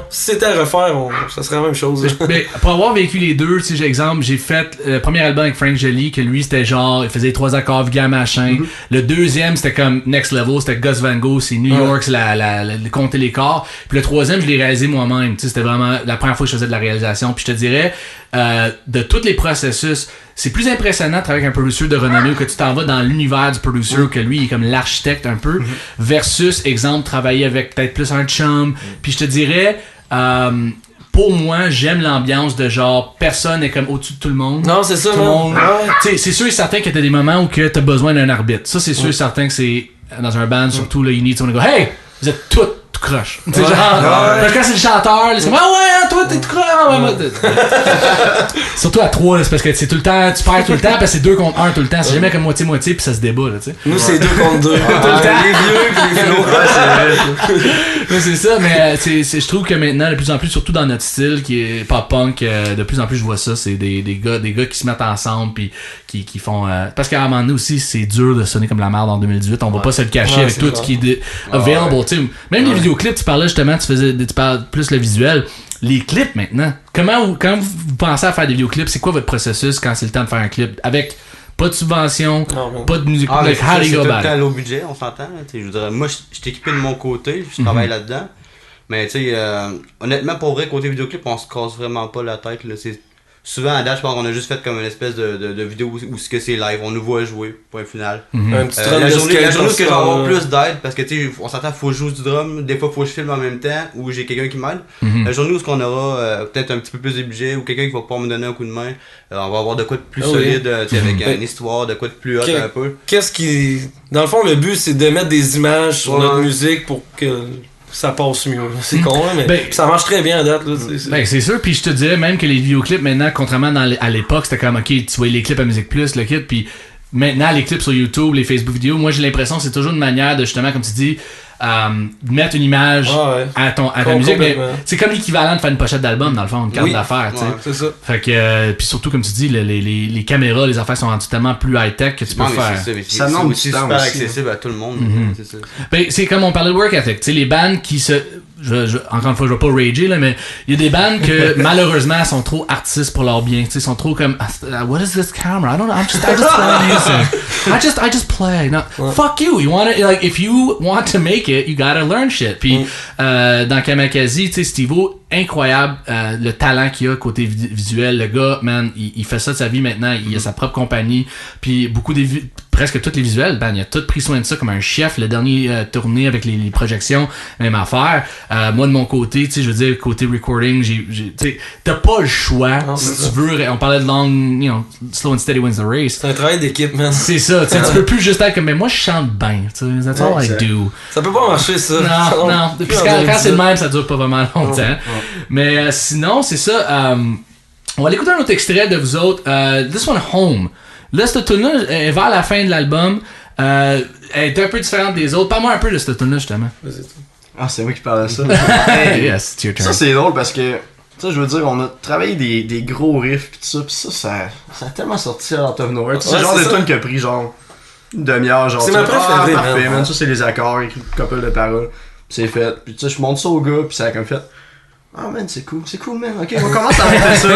ça serait la même chose. Mais pour avoir vécu les deux, tu sais, j'ai exemple, j'ai fait le premier album avec Frank Joly, que lui c'était genre, il faisait 3 accords via machin. Le deuxième c'était comme next level, c'était Gus Van Gogh, c'est New York, c'est le compter les corps. Puis le troisième, je l'ai réalisé moi-même. Tu sais, c'était vraiment la première fois que je faisais de la réalisation. Puis je te dirais, de tous les processus, c'est plus impressionnant de travailler avec un producer de renommée où que tu t'en vas dans l'univers du producer que lui il est comme l'architecte un peu versus exemple travailler avec peut-être plus un chum. Puis je te dirais pour moi j'aime l'ambiance de genre personne est comme au-dessus de tout le monde. Non, c'est ça, tout le monde. C'est sûr et certain que t'as des moments où que t'as besoin d'un arbitre. Ça c'est sûr et certain que c'est dans un band surtout là you need someone to go hey vous êtes tout croche. Tu sais, genre, quand c'est le chanteur, c'est comme, toi, t'es tout croche. Surtout à 3, là, c'est parce que c'est tout le temps, tu perds tout le temps, parce que c'est 2 contre 1 tout le temps. C'est jamais comme moitié-moitié, puis ça se débat, là, tu sais. Nous, c'est 2 contre 2. Tout le temps. Les vieux, puis les flots. Mais c'est ça, mais je trouve que maintenant, de plus en plus, surtout dans notre style, qui est pop-punk, de plus en plus, je vois ça, c'est des gars qui se mettent ensemble, puis qui font. Parce qu'à un moment donné aussi, c'est dur de sonner comme la merde en 2018. On va pas se le cacher avec tout ce qui est available, tu sais. Même les vidéoclips, tu parlais justement, tu parles plus le visuel. Les clips maintenant, quand vous pensez à faire des vidéoclips, c'est quoi votre processus quand c'est le temps de faire un clip avec pas de subvention, pas de musique, like how do you go about it? C'est tout le temps low budget, on s'entend. Je voudrais, moi, je suis équipé de mon côté, je travaille là-dedans. Mais tu sais, honnêtement, pour vrai, côté vidéoclip, on se casse vraiment pas la tête. Là, souvent à date, je pense qu'on a juste fait comme une espèce de vidéo où ce que c'est live, on nous voit jouer, point final. Un petit La journée que je vais avoir plus plus d'aide, parce que tu sais, on s'entend, faut que je joue du drum, des fois faut que je filme en même temps, ou j'ai quelqu'un qui m'aide. La journée où on aura peut-être un petit peu plus de budget, ou quelqu'un qui va pouvoir me donner un coup de main, on va avoir de quoi de plus solide, avec une histoire, de quoi de plus hot un peu. Qu'est-ce qui... Dans le fond, le but, c'est de mettre des images sur notre musique pour que ça passe mieux. C'est con, là, mais ça marche très bien à date. Là, c'est sûr, puis je te dirais même que les vidéoclips maintenant, contrairement à l'époque, c'était comme, ok, tu voyais les clips à Musique Plus, le kit, puis maintenant les clips sur YouTube, les Facebook vidéos, moi j'ai l'impression que c'est toujours une manière de justement, comme tu dis, mettre une image à ta musique, mais c'est comme l'équivalent de faire une pochette d'album dans le fond, une carte d'affaires, tu sais. C'est ça. Fait que puis surtout comme tu dis, les caméras, les affaires sont rendues tellement plus high tech que tu peux faire. Ça demande aussi super accessible à tout le monde. C'est ça. Ben, c'est comme on parlait de work ethic, tu sais, les bands qui se encore une fois, je vais pas rager là, mais il y a des bands que malheureusement sont trop artistes pour leur bien, tu sais, sont trop comme what is this camera? I don't know. I just play music. I just play. No, fuck you. You want to like if you want to make it, you gotta learn shit. Puis dans Kamakazi, tu sais, Steve-O, incroyable le talent qu'il a côté visuel. Le gars, man, il fait ça de sa vie maintenant. Il a sa propre compagnie. Puis beaucoup presque tous les visuels, ben, il a tout pris soin de ça comme un chef. Le dernier tourné avec les projections, même affaire. Moi, de mon côté, tu sais, je veux dire, côté recording, tu sais, t'as pas le choix. Si tu veux, on parlait de slow and steady wins the race. C'est un travail d'équipe, man. C'est ça, tu sais, tu peux plus juste être comme, mais moi, je chante bien, tu sais, that's all I do. Ça peut pas marcher, ça. Non. Puis quand c'est le même, ça dure pas vraiment longtemps. Mais sinon, c'est ça. On va aller écouter un autre extrait de vous autres. This one, Home. Là, cette tune-là est vers la fin de l'album. Elle est un peu différente des autres. Parle-moi un peu de cette tune-là, justement. Ah, c'est moi qui parle de ça. Yes, it's your turn. Ça, c'est drôle parce que, tu sais, je veux dire, on a travaillé des gros riffs pis tout ça, pis ça a tellement sorti out of nowhere. C'est le genre de tune qui a pris genre une demi-heure, genre. C'est ma préférée, parfait, man. Ça, c'est les accords, écrit une couple de paroles. Pis c'est fait. Pis tu sais, je montre ça au gars, pis ça a comme fait. Ah, man, c'est cool, man. Ok, on commence à faire ça.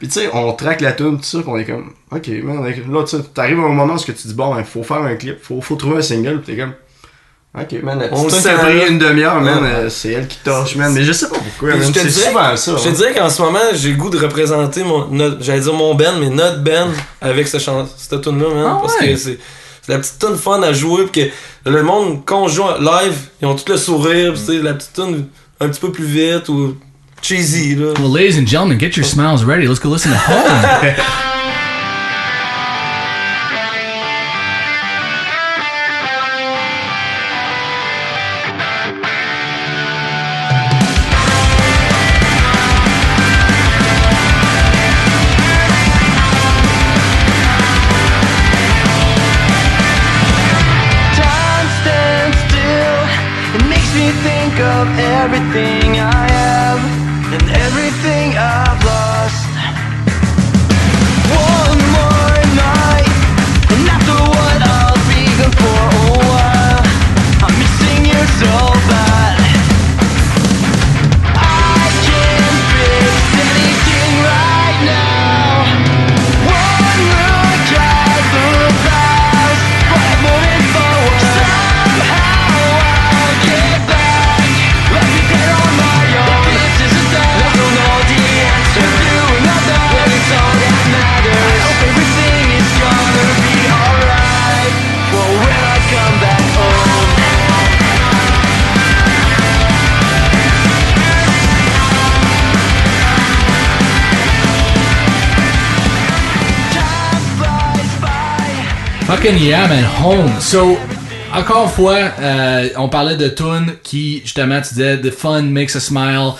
Pis tu sais, on traque la tune, tout ça, pis on est comme, ok, man, là, tu sais, t'arrives à un moment où tu te dis, bon, ben, faut faire un clip, faut trouver un single, pis t'es comme, ok, man, la petite tune qui a pris une demi-heure, man, c'est elle qui torche, man, mais je sais pas pourquoi, man, c'est souvent ça. Je te dirais qu'en ce moment, j'ai le goût de représenter j'allais dire mon band, mais notre band avec cette tune-là, man, parce que c'est la petite tune fun à jouer, pis que le monde, quand on joue live, ils ont tout le sourire, pis c'est la petite tune un petit peu plus vite, ou cheesy, là. Well, ladies and gentlemen, get your smiles ready. Let's go listen to Home. Time stands still. It makes me think of everything I have and everything I've lost. One more night, and after what I'll be gone for a while. I'm missing you so bad. I can't fix anything right now. One look at the past, but I'm moving forward. Somehow I'll get back. Let me get on my own. This isn't that. I don't know the answer. Doing nothing, but it's all that matters. I hope everything is gonna be alright. Well, when I come back home. Time flies by. Fucking yeah, man. Home. So, encore une fois, on parlait de tunes qui, justement, tu disais, the fun makes a smile.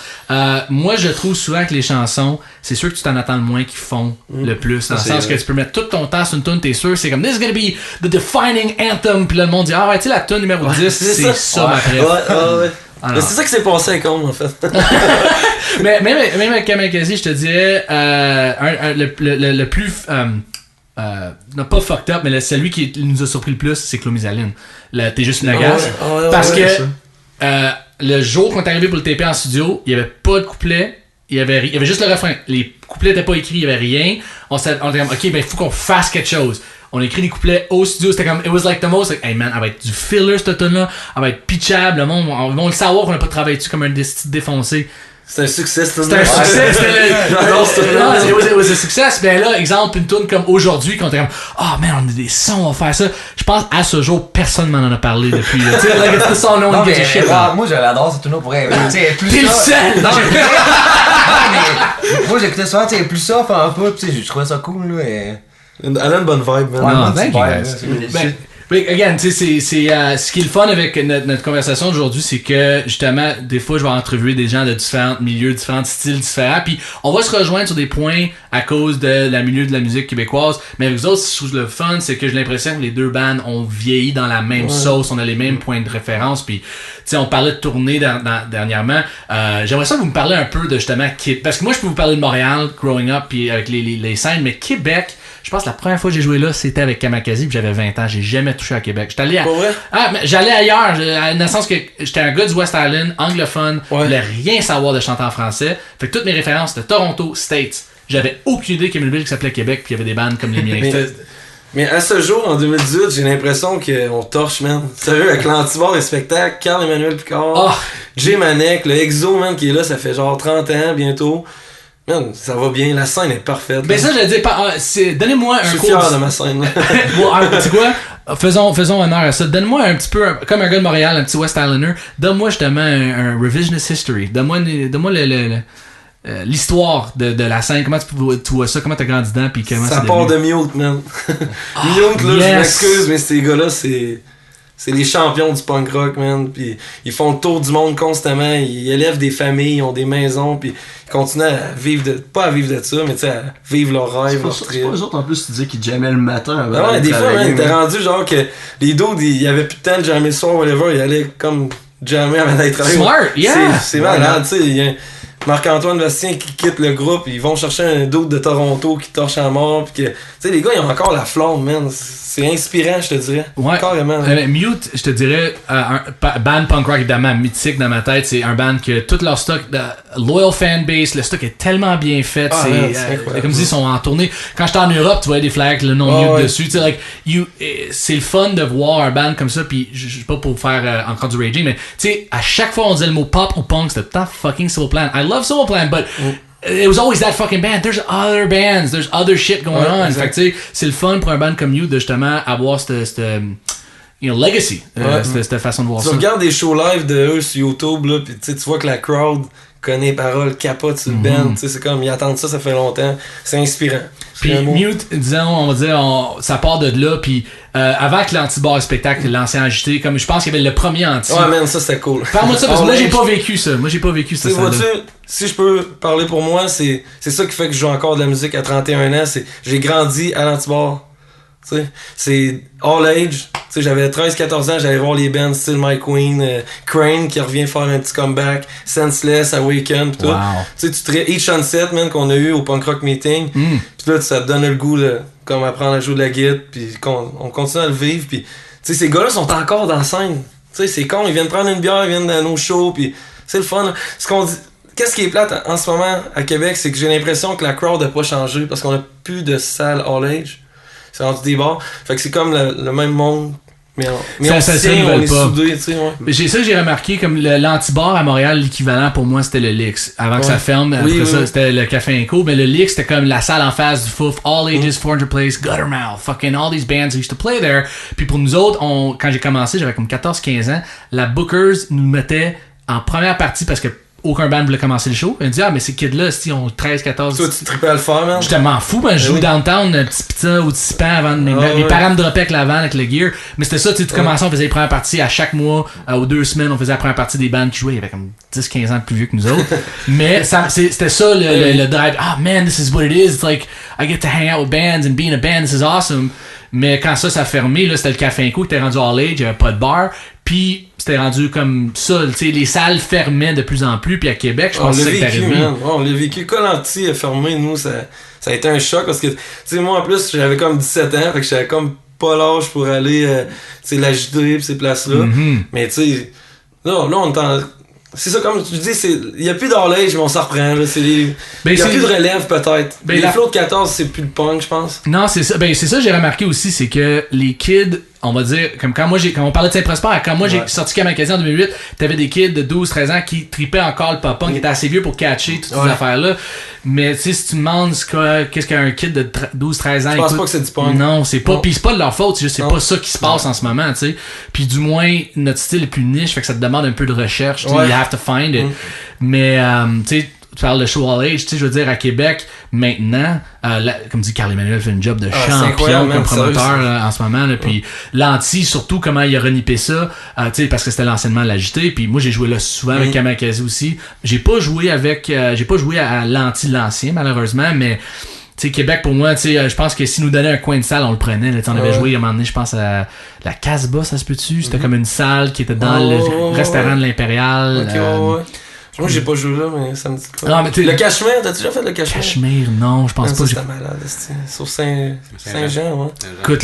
Moi, je trouve souvent que les chansons, c'est sûr que tu t'en attends le moins qu'ils font le plus. Dans le sens que tu peux mettre tout ton temps sur une tune, t'es sûr, c'est comme, this is gonna be the defining anthem. Puis là, le monde dit, ah ouais, tu sais, la tune numéro 10, c'est ça ma préf. Mais c'est ça qui s'est passé avec Home, en fait. Mais même avec Kamakazi, je te dirais, le plus... non, pas fucked up, mais celui qui nous a surpris le plus, c'est Chloé Misaline. T'es juste une agace. Parce que le jour qu'on est arrivé pour le TP en studio, il n'y avait pas de couplet, il y avait juste le refrain. Les couplets n'étaient pas écrits, il n'y avait rien. On était comme, ok, ben il faut qu'on fasse quelque chose. On a écrit des couplets au studio, c'était comme, it was like the most, like, hey man, elle va être du filler cette tune-là, elle va être pitchable, le monde, on va le savoir qu'on n'a pas travaillé dessus comme un défoncé. C'est un succès, c'était un succès, c'était le. J'adore ce truc-là. It was a success. Ben là, exemple, une tune comme aujourd'hui, quand t'es comme, oh man, on a des sons, on va faire ça. Je pense, à ce jour, personne m'en en a parlé depuis. Tu sais, like, it's the song no one gives a shit. Moi, je l'adore, cette tune-là pour elle. T'es le seul! Non, mais moi, j'écoutais souvent, tu sais, plus ça, faire un peu, tu sais, je trouvais ça cool, là. Elle a une bonne vibe, man. Ouais, Non, thank you, vibe, guys. Ben, again, tu sais, c'est ce qui est le fun avec notre conversation d'aujourd'hui, c'est que justement, des fois, je vais interviewer des gens de différents milieux, différents styles différents, puis on va se rejoindre sur des points à cause de la milieu de la musique québécoise. Mais avec vous autres, ce que je trouve le fun, c'est que j'ai l'impression que les deux bands ont vieilli dans la même sauce, on a les mêmes points de référence, puis tu sais, on parlait de tournée dernièrement. J'aimerais ça que vous me parlez un peu de justement parce que moi, je peux vous parler de Montréal, growing up, puis avec les scènes, mais Québec. Je pense que la première fois que j'ai joué là, c'était avec Kamakazi, puis j'avais 20 ans. J'ai jamais touché à Québec. J'étais allé mais j'allais ailleurs, dans le sens que j'étais un gars du West Island, anglophone, je voulais rien savoir de chanter en français. Fait que toutes mes références de Toronto, States. J'avais aucune idée qu'il y avait une ville qui s'appelait Québec, puis il y avait des bandes comme les miens. Mais à ce jour, en 2018, j'ai l'impression qu'on torche, man. Sérieux, avec l'Antibar, les spectacles, Carl-Emmanuel Picard, Jay Manek, le Exo, man, qui est là, ça fait genre 30 ans bientôt. Man, ça va bien, la scène est parfaite. Ben ça, j'allais dire, donnez-moi un cours. Je suis fier de ma scène. Bon, tu sais quoi? Faisons honneur à ça. Donne-moi un petit peu, comme un gars de Montréal, un petit West Islander, donne-moi justement un revisionist history. Donne-moi l'histoire de la scène. Comment tu vois ça? Comment t'as grandi dedans? Puis comment ça part de Mute, man. Mute, là, je m'excuse, mais ces gars-là, c'est les champions du punk rock, man. Puis ils font le tour du monde constamment. Ils élèvent des familles, ils ont des maisons. Puis ils continuent à vivre pas à vivre de ça, mais tu sais, à vivre leur rêve, leur trip. C'est pas eux autres en plus, tu disais qu'ils jammaient le matin. Ouais, des fois, man, t'es rendu genre que les dudes, il y avait plus de temps de jammer le soir, whatever. Ils allaient comme jammer avant d'aller travailler. Smart, yeah! C'est malade, tu sais. Il y a Marc-Antoine Bastien qui quitte le groupe, ils vont chercher un dude de Toronto qui torche à mort. Puis que, tu sais, les gars, ils ont encore la flamme, man. C'est inspirant, je te dirais. Ouais. Carrément. Mute, je te dirais, un band punk rock évidemment mythique dans ma tête. C'est un band que tout leur stock, loyal fanbase, le stock est tellement bien fait. Comme si ils sont en tournée. Quand j'étais en Europe, tu voyais des flags, le nom Mute dessus. Tu sais, c'est le fun de voir un band comme ça. Puis je sais pas pour faire encore du raging, mais tu sais, à chaque fois on disait le mot pop ou punk, c'était tout le temps fucking Soul Plan. I love Soul Plan, but it was always that fucking band. There's other bands, there's other shit going on. Fait que tu sais, c'est le fun pour un band comme You de justement avoir cette legacy, cette façon de voir ça. Tu regardes des shows live de eux sur YouTube, là, pis tu vois que la crowd connaît les paroles, capote sur le band. C'est comme, ils attendent ça fait longtemps. C'est inspirant. Puis Mute, disons, on va dire, ça part de là, puis avant que l'anti-bar spectacle, l'ancien agité, comme je pense qu'il y avait le premier anti. Ouais, man, ça c'était cool. Parle-moi de ça, parce que moi j'ai pas vécu ça. Moi j'ai pas vécu ça. Vois-tu, si je peux parler pour moi, c'est ça qui fait que je joue encore de la musique à 31 ans. J'ai grandi à l'anti-bar. Tu sais, c'est all age. Tu sais, j'avais 13-14 ans, j'allais voir les bands style My Queen, Crane qui revient faire un petit comeback, Senseless, Awaken, pis tout. Tu sais, Each on Set, man, qu'on a eu au Punk Rock Meeting. Pis là, ça te donne le goût, là, comme apprendre à jouer de la guitare, pis on continue à le vivre, pis tu sais, ces gars-là sont encore dans la scène. Tu sais, c'est con, ils viennent prendre une bière, ils viennent à nos shows, pis c'est le fun. Ce qu'on dit, qu'est-ce qui est plate en ce moment à Québec, c'est que j'ai l'impression que la crowd a pas changé, parce qu'on a plus de salles all age. C'est rendu des bars. Fait que c'est comme le même monde. Mais on est soudés, tu sais, J'ai ça que j'ai remarqué, comme l'anti-bar à Montréal, l'équivalent pour moi c'était le Lix. Avant que ça ferme, après ça c'était le Café Inco, mais le Lix c'était comme la salle en face du Fouf, All Ages, 400 Place, Guttermouth, fucking all these bands used to play there. Puis pour nous autres, quand j'ai commencé, j'avais comme 14-15 ans, la Bookers nous mettait en première partie parce que aucun band voulait commencer le show. Elle me dit, mais ces kids-là, ils ont 13, 14. Toi, tu trippais à le faire, man? J'étais m'en fou, je jouais downtown, petit pizza ou petit pain avant. Mes parents me droppaient avec la vanne, avec le gear. Mais c'était ça, tu commençais, on faisait les premières parties à chaque mois, aux 2 semaines, on faisait la première partie des bands qui jouaient. Il y avait comme 10-15 ans de plus vieux que nous autres. Mais c'était ça le drive. Ah, man, this is what it is. It's like, I get to hang out with bands and be in a band, this is awesome. Mais quand ça a fermé, là, c'était le Café Inco qui était rendu all age, il y avait pas de bar. Puis c'était rendu comme ça, tu sais, les salles fermaient de plus en plus. Puis à Québec, je pense que c'est ça qui est arrivé. On l'a vécu. Colanti a fermé, nous, ça a été un choc parce que, tu sais, moi en plus, j'avais comme 17 ans, fait que j'avais comme pas l'âge pour aller, tu sais, l'agiter pis ces places-là. Mais tu sais, là, on est en... C'est ça, comme tu dis, il y a plus d'horloge, mais on s'en reprend, là. Il y a plus de relève, peut-être. Les flots de 14, c'est plus de punk, je pense. Non, c'est ça. Ben, c'est ça que j'ai remarqué aussi, c'est que les kids on va dire, comme quand on parlait de Saint-Prosper, quand moi j'ai sorti Kamakazi en 2008, t'avais des kids de 12-13 ans qui tripaient encore le pop-punk, qui étaient assez vieux pour catcher toutes ces affaires-là. Mais tu sais, si tu demandes qu'est-ce qu'un kid de 12-13 ans je pense pas que c'est du punk. Non, c'est pas. Pis c'est pas de leur faute, c'est juste c'est pas ça qui se passe en ce moment, tu sais. Puis du moins, notre style est plus niche, fait que ça te demande un peu de recherche, tu sais, you have to find it. Mais, tu sais, tu parles de show all age, tu sais, je veux dire, à Québec, maintenant, comme dit Carl-Emmanuel fait une job de champion comme promoteur là, en ce moment, là, puis Lanty, surtout comment il a renippé ça, tu sais, parce que c'était l'enseignement de l'agité, puis moi j'ai joué là souvent avec Kamakazi aussi. J'ai pas joué à Lanty l'ancien, malheureusement, mais tu sais, Québec pour moi, tu sais, je pense que si nous donnait un coin de salle, on le prenait. Là, on avait joué à un moment donné, je pense à la Casbah, ça se peut-tu? C'était comme une salle qui était dans le restaurant de l'Impérial. Moi j'ai pas joué là, mais ça me dit quoi. Non, mais le Cachemire, t'as déjà fait le Cachemire? Cachemire, non, je pense pas. C'était malade, sur Saint-Jean, ouais. Écoute,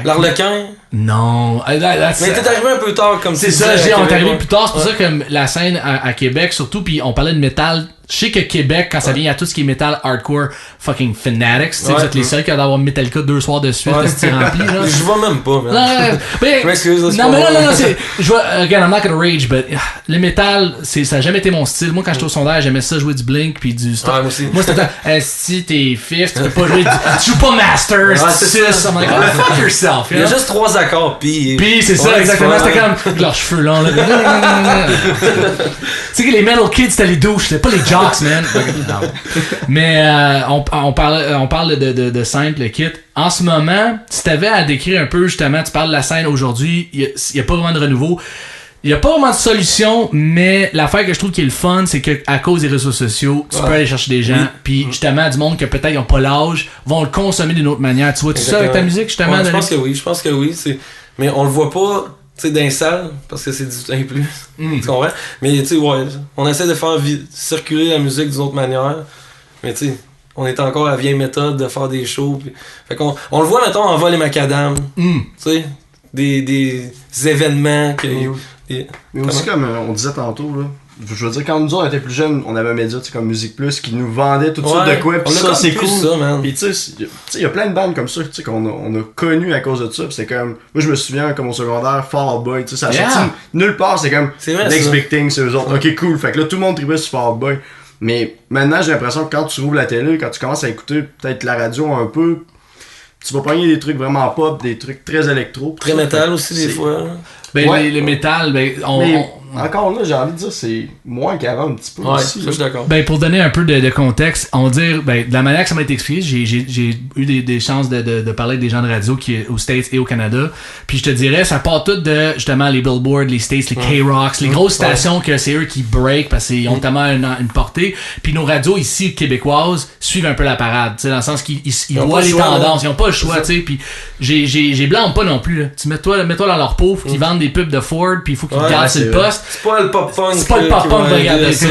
l'Arlequin? Non. Mais t'es arrivé un peu tard, comme c'est ça, on est arrivé plus tard, c'est pour ça que la scène à Québec, surtout, puis on parlait de métal. Je sais que Québec, quand ça vient à tout ce qui est metal hardcore, fucking fanatics, tu sais, vous êtes les seuls qui ont d'avoir Metallica 2 soirs de suite, c'est rempli, là. Je vois même pas, man. Mais, je m'excuse, non, c'est, again, I'm not gonna rage, but le métal, ça a jamais été mon style. Moi, quand j'étais au secondaire, j'aimais ça jouer du Blink, puis du stuff. Moi, c'était si t'es fifth, tu peux pas jouer tu joues pas Master, c'est ça. I'm like, fuck yourself, il y a juste 3 accords, puis c'est ça, exactement, c'était comme, leurs cheveux longs, là. Tu sais que les metal kids, c'était les douches, c'était pas les jocks, man. Mais on parle de simple, le kit. En ce moment, si t'avais à décrire un peu, justement, tu parles de la scène aujourd'hui, il y a pas vraiment de renouveau. Il y a pas vraiment de solution, mais l'affaire que je trouve qui est le fun, c'est que à cause des réseaux sociaux, tu peux aller chercher des gens, puis justement, du monde que peut-être ils ont pas l'âge, vont le consommer d'une autre manière. Tu vois-tu ça avec ta musique, justement? Je pense que oui. Mais on le voit pas, tu sais, dans les salles, parce que c'est du temps plus. Tu comprends? Mais tu sais, on essaie de faire circuler la musique d'une autre manière. Mais tu sais, on est encore à la vieille méthode de faire des shows. Fait qu'on le voit, mettons, en vol et macadam. Tu sais, des événements. Mais aussi, comme on disait tantôt, là, je veux dire, quand nous on était plus jeunes, on avait un média comme Musique Plus qui nous vendait toutes sortes de quoi, pis ça c'est cool. Pis tu sais, il y a plein de bandes comme ça qu'on a connu à cause de ça, pis c'est comme, moi je me souviens comme au secondaire, Fall Out Boy, tu sais, ça sortit nulle part, c'est comme Next Big Thing, c'est eux autres. Ok, cool, fait que là tout le monde tripait sur Fall Out Boy. Mais maintenant j'ai l'impression que quand tu rouvres la télé, quand tu commences à écouter peut-être la radio un peu, tu vas pogner des trucs vraiment pop, des trucs très électro. Très métal aussi des fois. Ben le métal, encore là, j'ai envie de dire, c'est moins qu'avant un petit peu aussi. Ça, je suis d'accord. Ben, pour donner un peu de contexte, on va dire, de la manière que ça m'a été expliqué, j'ai eu des chances de parler avec des gens de radio qui aux States et au Canada. Puis je te dirais, ça part tout de, justement, les Billboard, les States, les K-Rocks, les grosses stations que c'est eux qui break parce qu'ils ont tellement une portée. Puis nos radios ici, québécoises, suivent un peu la parade, tu sais, dans le sens qu'ils voient les tendances, ils ont pas le choix, tu sais. Puis j'ai blâme pas non plus, là. Tu mets-toi dans leur peau, faut qu'ils vendent des pubs de Ford, puis il faut qu'ils gardent sur le poste. C'est pas le pop-punk. C'est pas le pop-punk de regarder ça.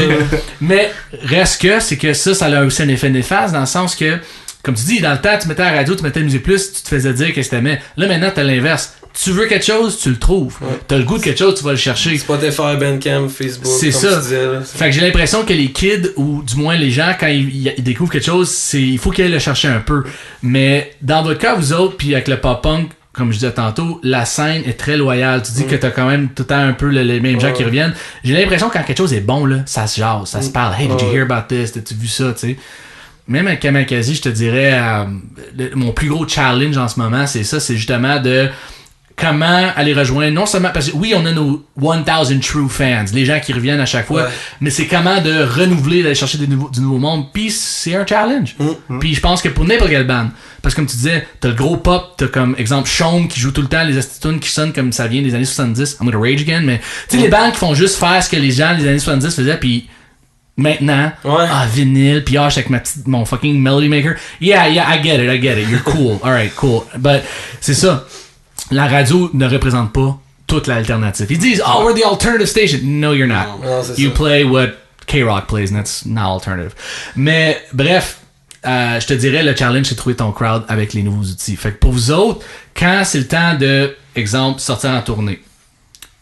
Mais reste que, c'est que ça a aussi un effet néfaste dans le sens que, comme tu dis, dans le temps, tu mettais à la radio, tu mettais Musique Plus, tu te faisais dire qu'est-ce que t'aimais. Là, maintenant, t'as l'inverse. Tu veux quelque chose, tu le trouves. T'as le goût de quelque chose, tu vas le chercher. Spotify, Bandcamp, Facebook. C'est ça. Fait que j'ai l'impression que les kids, ou du moins les gens, quand ils découvrent quelque chose, il faut qu'ils aillent le chercher un peu. Mais dans votre cas, vous autres, puis avec le pop-punk, comme je disais tantôt, la scène est très loyale. Tu dis que t'as quand même tout le temps un peu les mêmes gens qui reviennent. J'ai l'impression que quand quelque chose est bon, là, ça se jase, ça se parle. Hey, did you hear about this? T'as-tu vu ça, tu sais? Même avec Kamakazi, je te dirais, mon plus gros challenge en ce moment, c'est ça, c'est justement de comment aller rejoindre, non seulement, parce que oui, on a nos 1000 true fans, les gens qui reviennent à chaque fois, mais c'est comment de renouveler, d'aller chercher du nouveau monde, puis c'est un challenge. Puis je pense que pour n'importe quelle band, parce que comme tu disais, t'as le gros pop, t'as comme exemple Chaume qui joue tout le temps les astitunes qui sonnent comme ça vient des années 70, I'm gonna rage again, mais tu sais, les bands qui font juste faire ce que les gens des années 70 faisaient, puis maintenant, vinyle, puis je suis avec mon fucking Melody Maker, yeah, I get it, you're cool, alright, cool, but c'est ça. La radio ne représente pas toute l'alternative. Ils disent, we're the alternative station. No, you're not. Non, you play what K-Rock plays, and that's not alternative. Mais bref, je te dirais, le challenge, c'est de trouver ton crowd avec les nouveaux outils. Fait que pour vous autres, quand c'est le temps de, exemple, sortir en tournée,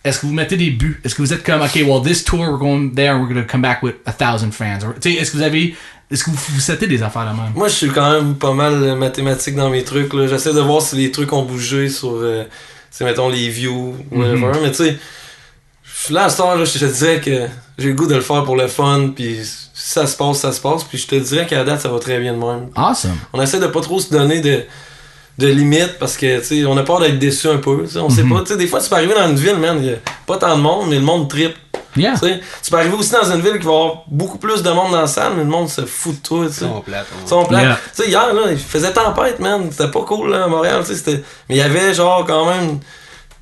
est-ce que vous mettez des buts? Est-ce que vous êtes comme, OK, well, this tour, we're going there, we're going to come back with 1000 fans? Est-ce que vous settez des affaires là même? Moi, je suis quand même pas mal mathématique dans mes trucs, là. J'essaie de voir si les trucs ont bougé sur sais, mettons les views, whatever. Mais tu sais, là, à ce temps, là, je te dirais que j'ai le goût de le faire pour le fun, puis si ça se passe, ça se passe. Puis je te dirais qu'à la date, ça va très bien de même. Awesome. On essaie de pas trop se donner de limites parce que, tu sais, on a peur d'être déçu un peu. On sait pas, tu sais, des fois, tu peux arriver dans une ville, man, il y a pas tant de monde, mais le monde trippe. Yeah. Tu peux arriver aussi dans une ville qui va avoir beaucoup plus de monde dans la salle, mais le monde se fout de toi. Ils sont plates. Yeah. Tu sais, hier, là, il faisait tempête, man. C'était pas cool, là, à Montréal. Mais il y avait, genre, quand même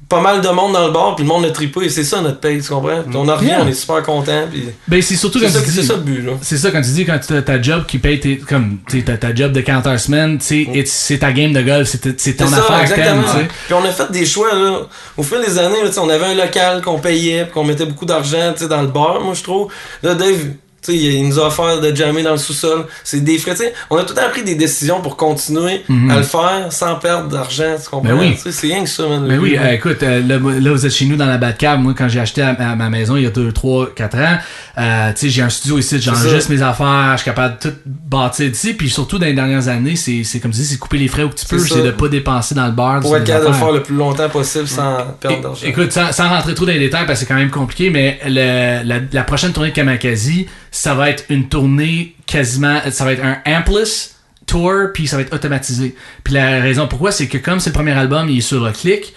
pas mal de monde dans le bar, puis le monde a trippé. Et c'est ça notre paye, tu comprends? Puis on en revient, on est super content. Puis ben, c'est surtout c'est quand ça, tu dis. C'est ça le but, là. C'est ça, quand tu dis, quand tu as ta job qui paye ta job de 40 heures semaine, tu sais, c'est ta game de golf, c'est ton affaire que t'aimes, tu sais. Puis on a fait des choix, là. Au fil des années, là, on avait un local qu'on payait, puis qu'on mettait beaucoup d'argent, tu sais, dans le bar, moi, je trouve. Là, Dave, tu sais, il nous a offert de jammer dans le sous-sol. C'est des frais, tu sais. On a tout le temps pris des décisions pour continuer à le faire sans perdre d'argent, tu comprends? Ben oui. C'est rien que ça, man. Ben oui, écoute, là, vous êtes chez nous dans la Batcave. Moi, quand j'ai acheté à ma maison il y a 2, 3, 4 ans, tu sais, j'ai un studio ici, j'enregistre mes affaires, je suis capable de tout bâtir d'ici. Puis surtout, dans les dernières années, c'est comme tu dis, c'est couper les frais où tu peux, c'est de pas dépenser dans le bar. Pour être capable de le faire le plus longtemps possible sans perdre d'argent. Écoute, sans rentrer trop dans les détails, parce que c'est quand même compliqué, mais la prochaine tournée de Kamakazi, ça va être une tournée quasiment, ça va être un ampless tour, puis ça va être automatisé. Puis la raison pourquoi, c'est que comme c'est le premier album, il est sur le click,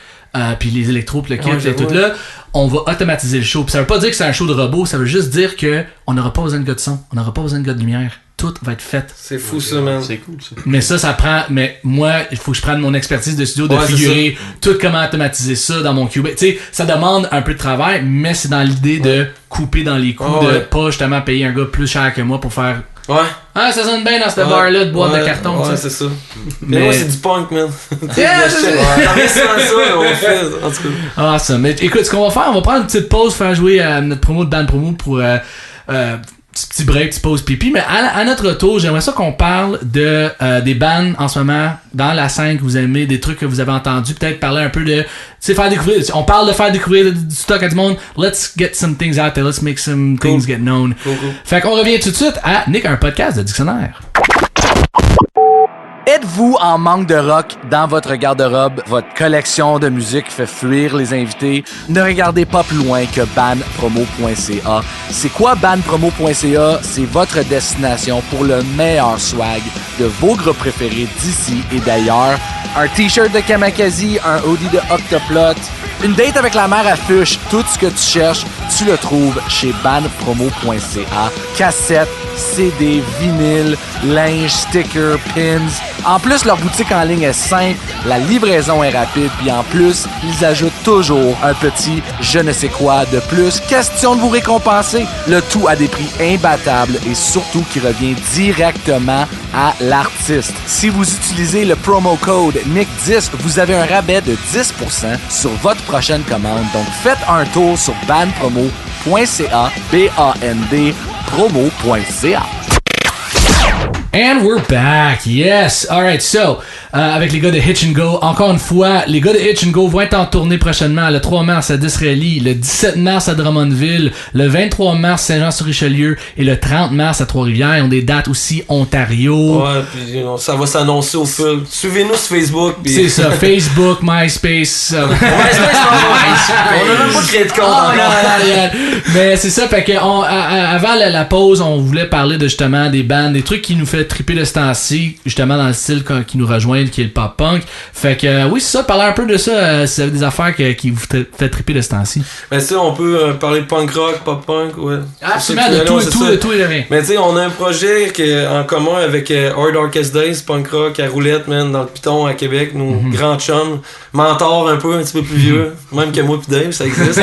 puis les électros, puis le kit, et tout là, on va automatiser le show. Puis ça veut pas dire que c'est un show de robot, ça veut juste dire que on n'aura pas besoin de gars de son, on n'aura pas besoin de gars de lumière. Tout va être fait. C'est fou ça, man. C'est cool ça. Mais ça prend. Mais moi, il faut que je prenne mon expertise de studio de figurer tout comment automatiser ça dans mon Cubase. Tu sais, ça demande un peu de travail, mais c'est dans l'idée de couper dans les coûts, de pas justement payer un gars plus cher que moi pour faire. Ouais. Ah, ça sonne bien dans cette bar-là de boîte de carton. Ouais, c'est ça. Mais moi, c'est du punk, man. Yeah, ça, on fait. En tout cas. Ah, ça. Mais écoute, ce qu'on va faire, on va prendre une petite pause, faire jouer notre promo de band promo pour. Petit break, petite pause pipi, mais à notre retour, j'aimerais ça qu'on parle de des bands en ce moment dans la scène que vous aimez, des trucs que vous avez entendus, peut-être parler un peu de, tu sais, faire découvrir. On parle de faire découvrir du stock à du monde. Let's get some things out there, let's make some things get known. Cool. Fait qu'on revient tout de suite à Nick, un podcast de dictionnaire. Êtes-vous en manque de rock dans votre garde-robe? Votre collection de musique fait fuir les invités? Ne regardez pas plus loin que bandpromo.ca. C'est quoi bandpromo.ca? C'est votre destination pour le meilleur swag de vos groupes préférés d'ici et d'ailleurs. Un t-shirt de Kamakazi, un hoodie de Octoplot, une date avec la mère à Fuchs, tout ce que tu cherches, tu le trouves chez bandpromo.ca. Cassettes, CD, vinyle, linge, stickers, pins. En plus, leur boutique en ligne est simple, la livraison est rapide, puis en plus, ils ajoutent toujours un petit je ne sais quoi de plus. Question de vous récompenser. Le tout à des prix imbattables et surtout qui revient directement à l'artiste. Si vous utilisez le promo code NICK10, vous avez un rabais de 10% sur votre prochaine commande. Donc, faites un tour sur bandpromo.ca, B-A-N-D, promo.ca. And we're back, yes! Alright, so, avec les gars de Hitch and Go, encore une fois, les gars de Hitch and Go vont être en tournée prochainement, le 3 mars à Disraeli, le 17 mars à Drummondville, le 23 mars Saint-Jean-sur-Richelieu et le 30 mars à Trois-Rivières. Ils ont des dates aussi Ontario. Ouais, puis ça va s'annoncer au fil. Suivez-nous sur Facebook. Pis... C'est ça, Facebook, MySpace. On a même pas créé de compte encore. Mais c'est ça, fait que avant la pause, on voulait parler de justement des bands, des trucs qui nous fait triper de ce temps-ci, justement dans le style qui nous rejoint, qui est le pop-punk. Fait que oui, c'est ça, parler un peu de ça, si vous avez des affaires qui vous fait triper de ce temps-ci. Ben tu sais, on peut parler de punk rock, pop-punk, ouais. Absolument, de tout et de rien. Mais tu sais, on a un projet en commun avec Hard Darkest Days, punk rock à roulette, man, dans le Piton à Québec, nos grands chums, mentors un petit peu plus vieux, même que moi pis Dave, ça existe.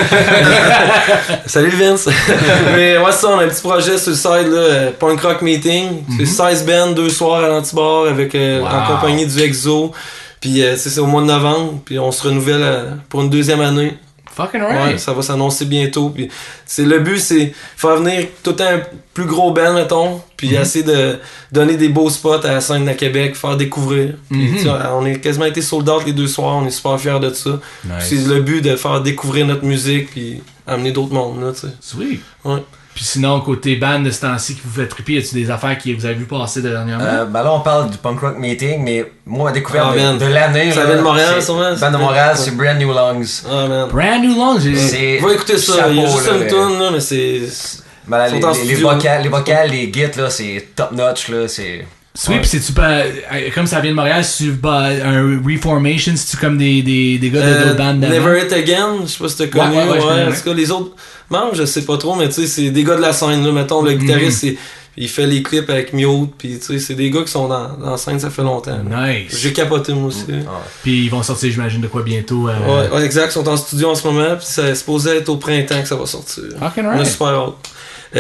Salut Vince. Mais ouais, ça, on a un petit projet sur le side, là, punk rock meeting, c'est 16 bands, 2 soirs à l'Antibar avec en compagnie du Exo. Puis c'est au mois de novembre, puis on se renouvelle pour une 2e année. Fucking right. Ouais, ça va s'annoncer bientôt. Puis le but, c'est faire venir tout un plus gros band, mettons, puis essayer de donner des beaux spots à la scène de Québec, faire découvrir. Puis, on a quasiment été sold out les 2 soirs, on est super fiers de ça. Nice. C'est le but de faire découvrir notre musique, puis amener d'autres mondes, là, tu sais. Sweet. Ouais. Puis sinon, côté band de ce temps-ci qui vous fait triper, y a-tu des affaires que vous avez vu passer dernièrement? Ben là, on parle du Punk Rock Meeting, mais moi, ma découverte man. de l'année. Ça vient de Montréal, sûrement. Band de Montréal, c'est Brand New Lungs. Ah, man. Brand New Lungs, Va écouter ça, il y a juste une tune, là, mais c'est. Ben là, les vocales, les guides, là, c'est top notch, là, c'est. Sweep, c'est-tu pas. Comme ça vient de Montréal, c'est-tu un Reformation, c'est-tu comme des gars de d'autres bandes d'avant? Never It Again, je sais pas si t'as connu. Ouais, en tout cas, les autres membres, je sais pas trop, mais tu sais, c'est des gars de la scène, là. Mettons, le guitariste, il fait les clips avec Mute, pis tu sais, c'est des gars qui sont dans la scène, ça fait longtemps. Nice. J'ai capoté, moi aussi. Puis ils vont sortir, j'imagine, de quoi bientôt? Ouais, exact, ils sont en studio en ce moment, pis ça supposait être au printemps que ça va sortir. Fucking On right. est super hâte.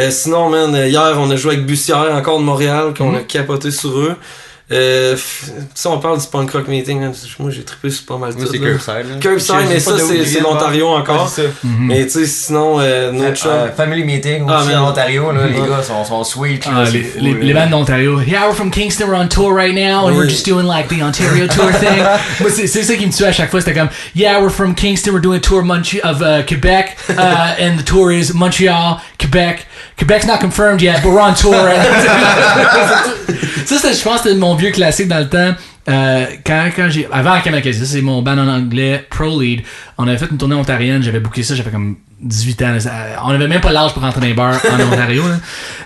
Sinon, man, hier, on a joué avec Bussière, encore de Montréal, qu'on a capoté sur eux. Si on parle du Punk Rock Meeting, hein, moi j'ai trippé sur pas mal de Moi, c'est Curbside. Curbside, mais ça, c'est l'Ontario encore. Mais tu sais, sinon, notre chum. Family Meeting aussi en Ontario, là, les gars sont sweet. Là, les bandes d'Ontario. Yeah, we're from Kingston, we're on tour right now, and we're just doing like the Ontario tour thing. Moi, c'est ça qui me tue à chaque fois. C'était comme, yeah, we're from Kingston, we're doing a tour of Quebec, and the tour is Montreal, Quebec. Quebec's not confirmed yet, but we're on tour. Ça, je pense que c'était mon vieux classique dans le temps. Quand j'ai. Avant Kamakazi, ça c'est mon band en anglais, Pro Lead. On avait fait une tournée ontarienne, j'avais booké ça, j'avais comme 18 ans. On avait même pas l'âge pour rentrer dans les bars en Ontario, là.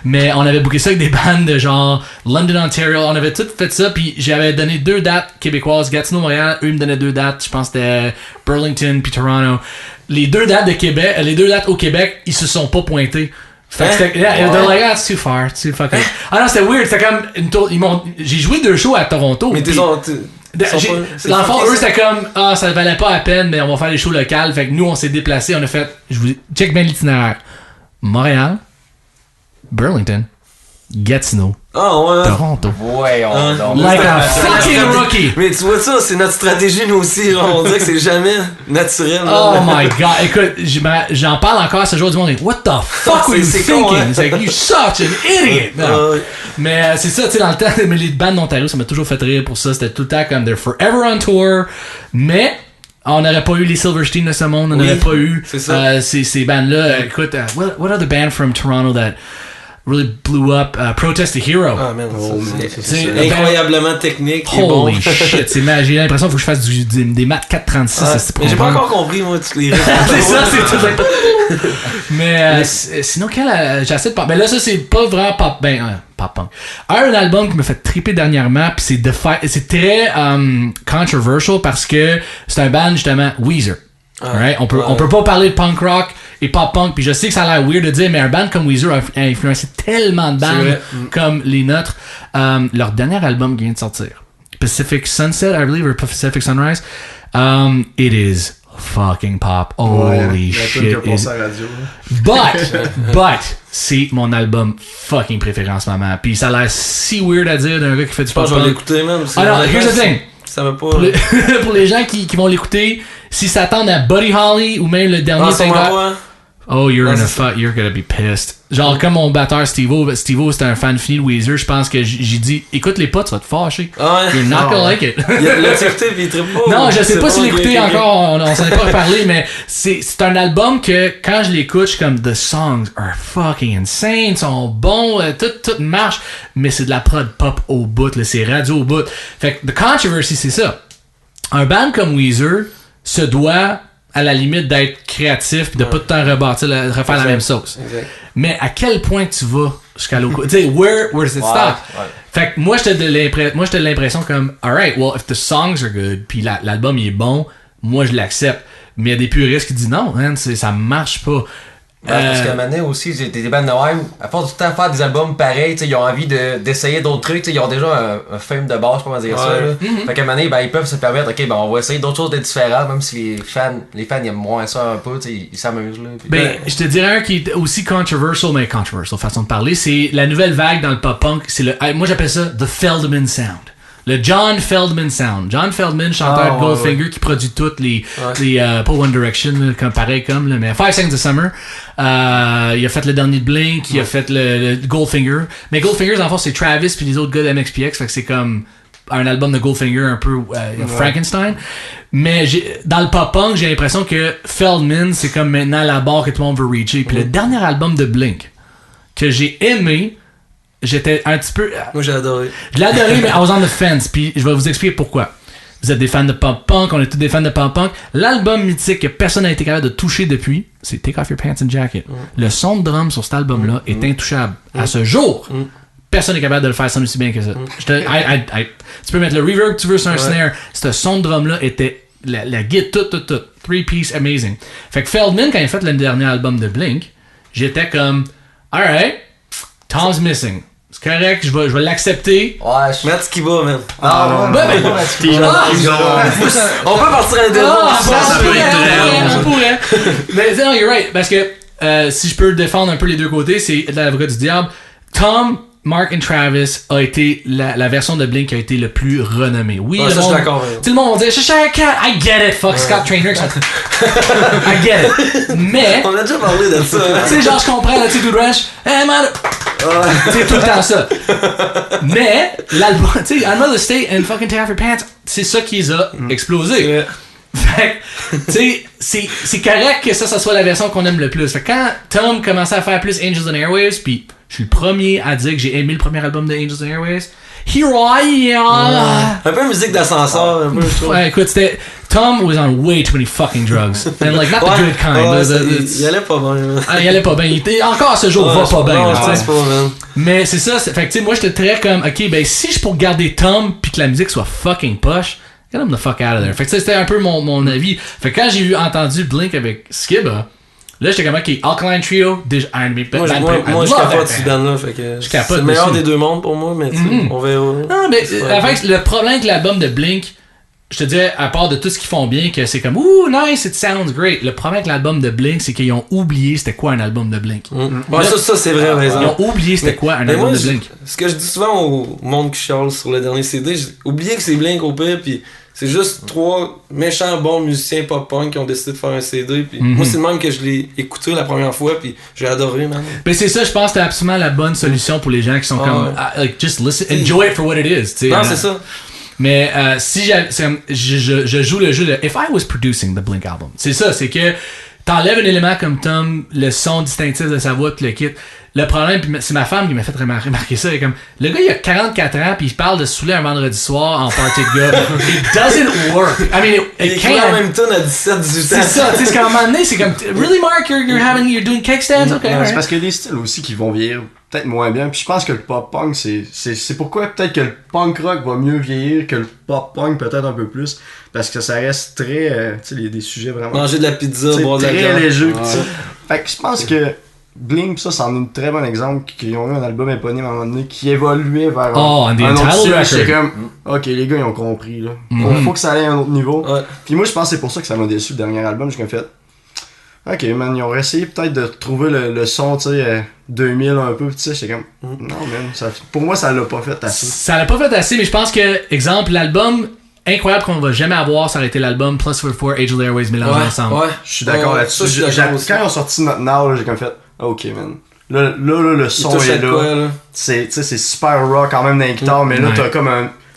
Mais on avait booké ça avec des bandes de genre London, Ontario. On avait tout fait ça, puis j'avais donné 2 dates québécoises, Gatineau, Montréal. Eux me donnaient 2 dates, je pense que c'était Burlington puis Toronto. Les 2 dates de Québec, les 2 dates au Québec, ils se sont pas pointés. Fait que c'était, they're like, that's too far, too fucking. Ah non, c'était weird, c'était comme une tour, j'ai joué 2 shows à Toronto. Mais dans le fond, eux c'était comme, ça valait pas la peine, mais on va faire les shows locales. Fait que nous on s'est déplacés, on a fait, je vous check bien l'itinéraire. Montréal, Burlington, Gatineau, Toronto. Ouais, like a fucking rookie. Mais tu vois ça, c'est notre stratégie nous aussi. On dirait que c'est jamais naturel. Oh my god, écoute, j'en parle encore ce jour du monde. What the fuck were you thinking? It's like, you're such an idiot. Mais c'est ça, tu sais, dans le temps, mais les bandes d'Ontario, ça m'a toujours fait rire pour ça. C'était tout le temps comme they're forever on tour. Mais on n'aurait pas eu les Silverstein de ce monde, on n'aurait pas eu ces bandes-là. Écoute, what other band from Toronto that really blew up? Protest the Hero. Ah, man, c'est incroyablement technique. Holy shit, j'ai l'impression qu'il faut que je fasse des maths 436. Mais j'ai pas encore compris, moi, toutes les c'est ça, c'est tout. Mais sinon, j'ai assez de pop. Ben là, ça, c'est pas vraiment pop. Pop punk. Un album qui m'a fait triper dernièrement, pis c'est très controversial parce que c'est un band, justement, Weezer. Right? On peut pas parler de punk rock et pop punk, puis je sais que ça a l'air weird de dire, mais un band comme Weezer a influencé tellement de bandes comme les nôtres. Leur dernier album vient de sortir, Pacific Sunset, I believe, or Pacific Sunrise. It is fucking pop. Holy shit. But c'est mon album fucking préféré en ce moment. Puis ça a l'air si weird à dire d'un gars qui fait du pop punk. Je vais l'écouter même. Alors, here's the thing. Ça va pas. Pour les gens qui vont l'écouter, s'ils s'attendent à Buddy Holly ou même le dernier single. Oh, you're gonna be pissed. Genre, comme mon batteur Steve-O, c'était un fan fini de Weezer, je pense que j'ai dit, écoute les pas, tu vas te fâcher. You're not gonna like it. L'as-tu écouté pis il trippe pas? Non, je sais pas s'il l'écoutait encore, on s'en est pas reparlé, mais c'est un album que, quand je l'écoute, je suis comme, the songs are fucking insane, sont bons, tout marche, mais c'est de la prod pop au bout, là, c'est radio au bout. Fait que, the controversy, c'est ça. Un band comme Weezer se doit à la limite d'être créatif pis de pas tout le temps refaire la même sauce. Exact. Mais à quel point tu vas jusqu'à l'autre côté? Tu sais, where does it stop? Fait que moi, j'étais de l'impression comme, alright, well, if the songs are good pis l'album il est bon, moi je l'accepte. Mais il y a des puristes qui disent non, man, ça marche pas. Parce qu'à un moment donné aussi, des bandes de même, à force du temps faire des albums pareils, ils ont envie d'essayer d'autres trucs, ils ont déjà un film de base, comment dire ça. Là. Fait qu'à un moment donné, ils peuvent se permettre, ok, on va essayer d'autres choses de différentes, même si les fans aiment moins ça un peu, ils s'amusent. Là, puis... je te dirais un qui est aussi controversial façon de parler, c'est la nouvelle vague dans le pop-punk, moi j'appelle ça The Feldman Sound. Le John Feldman Sound. John Feldman, chanteur de Goldfinger, qui produit toutes les pas One Direction, pareil comme, mais 5 Seconds of Summer. Il a fait le dernier de Blink, il a fait le Goldfinger. Mais Goldfinger, dans le fond, c'est Travis puis les autres gars de MXPX, fait que c'est comme un album de Goldfinger un peu Frankenstein. Mais dans le pop-punk, j'ai l'impression que Feldman, c'est comme maintenant la barre que tout le monde veut reacher. Puis le dernier album de Blink, que j'ai aimé. J'étais un petit peu... Moi, j'ai adoré. Je l'ai adoré, mais I was on the fence. Puis je vais vous expliquer pourquoi. Vous êtes des fans de pop-punk, on est tous des fans de pop-punk. L'album mythique que personne n'a été capable de toucher depuis, c'est Take Off Your Pants and Jacket. Le son de drum sur cet album-là est intouchable. À ce jour, personne n'est capable de le faire sonner aussi bien que ça. Tu peux mettre le reverb que tu veux sur un snare. Ce son de drum-là était... La guitare, tout. 3-piece amazing. Fait que Feldman, quand il a fait le dernier album de Blink, j'étais comme... Alright, Tom's missing. C'est correct, je vais l'accepter. Ouais, Matt Skiba, man. On peut partir un débat. On pourrait. Mais non, you're right. Parce que si je peux défendre un peu les deux côtés, c'est l'avocat du diable. Tom, Mark et Travis a été la version de Blink qui a été le plus renommée. Oui, ça, je suis d'accord. Tout le monde va dire, I get it, fuck Scott Trainer. I get it. Mais. On a déjà parlé de ça. Tu sais, genre, je comprends, tu sais, Dude Ranch. Hey, man. C'est tout le temps ça. Mais, l'album, tu sais, Another State and fucking Tear Off Your Pants, c'est ça qui les a explosés. Fait que, tu sais, c'est correct que ça soit la version qu'on aime le plus. Fait que quand Tom commençait à faire plus Angels and Airwaves, pis je suis le premier à dire que j'ai aimé le premier album de Angels and Airwaves, Here I am! Un peu musique d'ascenseur, un peu, je trouve. Ouais, écoute, c'était... Tom was on way too many fucking drugs. And like, not the good kind. Il allait pas bien. Il allait pas bien. Encore ce jour, va pas bien. C'est pas bien. Mais c'est ça. Fait que tu sais, moi, j'étais très comme, ok, ben si je pour garder Tom pis que la musique soit fucking poche, get him the fuck out of there. Fait que c'était un peu mon avis. Fait que quand j'ai entendu Blink avec Skiba, là, j'étais comme, ok, Alkaline Trio, déjà, moi je capote ce band-là, fait que c'est le meilleur des deux mondes pour moi, mais on verra. Non, mais en fait, le problème avec l'album de Blink, je te dirais, à part de tout ce qu'ils font bien, que c'est comme, ouh, nice, it sounds great. Le problème avec l'album de Blink, c'est qu'ils ont oublié c'était quoi un album de Blink. Ouais, ça c'est vrai, par exemple. Ils ont oublié c'était quoi un album de Blink. Ce que je dis souvent au monde qui chiale sur le dernier CD, j'ai oublié que c'est Blink au pire, puis c'est juste 3 méchants bons musiciens pop-punk qui ont décidé de faire un CD. Puis moi, c'est le même que je l'ai écouté la première fois, puis j'ai adoré, man. Mais c'est ça, je pense que c'était absolument la bonne solution pour les gens qui sont comme, like, just listen, enjoy it for what it is. T'sais, non, c'est ça. Mais si je joue le jeu de If I was producing the Blink album, c'est ça, c'est que t'enlèves un élément comme Tom, le son distinctif de sa voix, puis le kit. Le problème, pis c'est ma femme qui m'a fait remarquer ça, comme, le gars il a 44 ans puis il parle de saouler un vendredi soir en party de gars. It doesn't work. I mean, il écrit la même tune à 17-18 ans. C'est ça, tu sais, qu'à un moment donné, c'est comme, really Mark, you're doing cake stands? Okay, c'est parce qu'il y a des styles aussi qui vont vieillir peut-être moins bien, puis je pense que le pop-punk, c'est pourquoi peut-être que le punk rock va mieux vieillir que le pop-punk peut-être un peu plus, parce que ça reste très, tu sais, il y a des sujets vraiment... Manger de la pizza, boire de la très léger, pis ça. Fait que je pense que Blink, ça, c'en est un très bon exemple qu'ils ont eu un album éponyme à un moment donné qui évoluait vers un autre style. C'est comme, ok, les gars, ils ont compris, là. Faut que ça aille à un autre niveau. Puis moi, je pense que c'est pour ça que ça m'a déçu le dernier album. J'ai fait, ok, man, ils ont essayé peut-être de trouver le son, tu sais, 2000 un peu, tu sais, j'étais comme, non, man, pour moi, ça l'a pas fait assez. Ça l'a pas fait assez, mais je pense que, exemple, l'album incroyable qu'on va jamais avoir, ça aurait été l'album Plus 44 Angel Airways mélangés ensemble. Ouais, je suis d'accord là-dessus. Quand ils ont sorti Not Now, j'ai comme fait, ok, man. Là, le son est là. C'est super rock quand même dans les guitares, mais là, t'as comme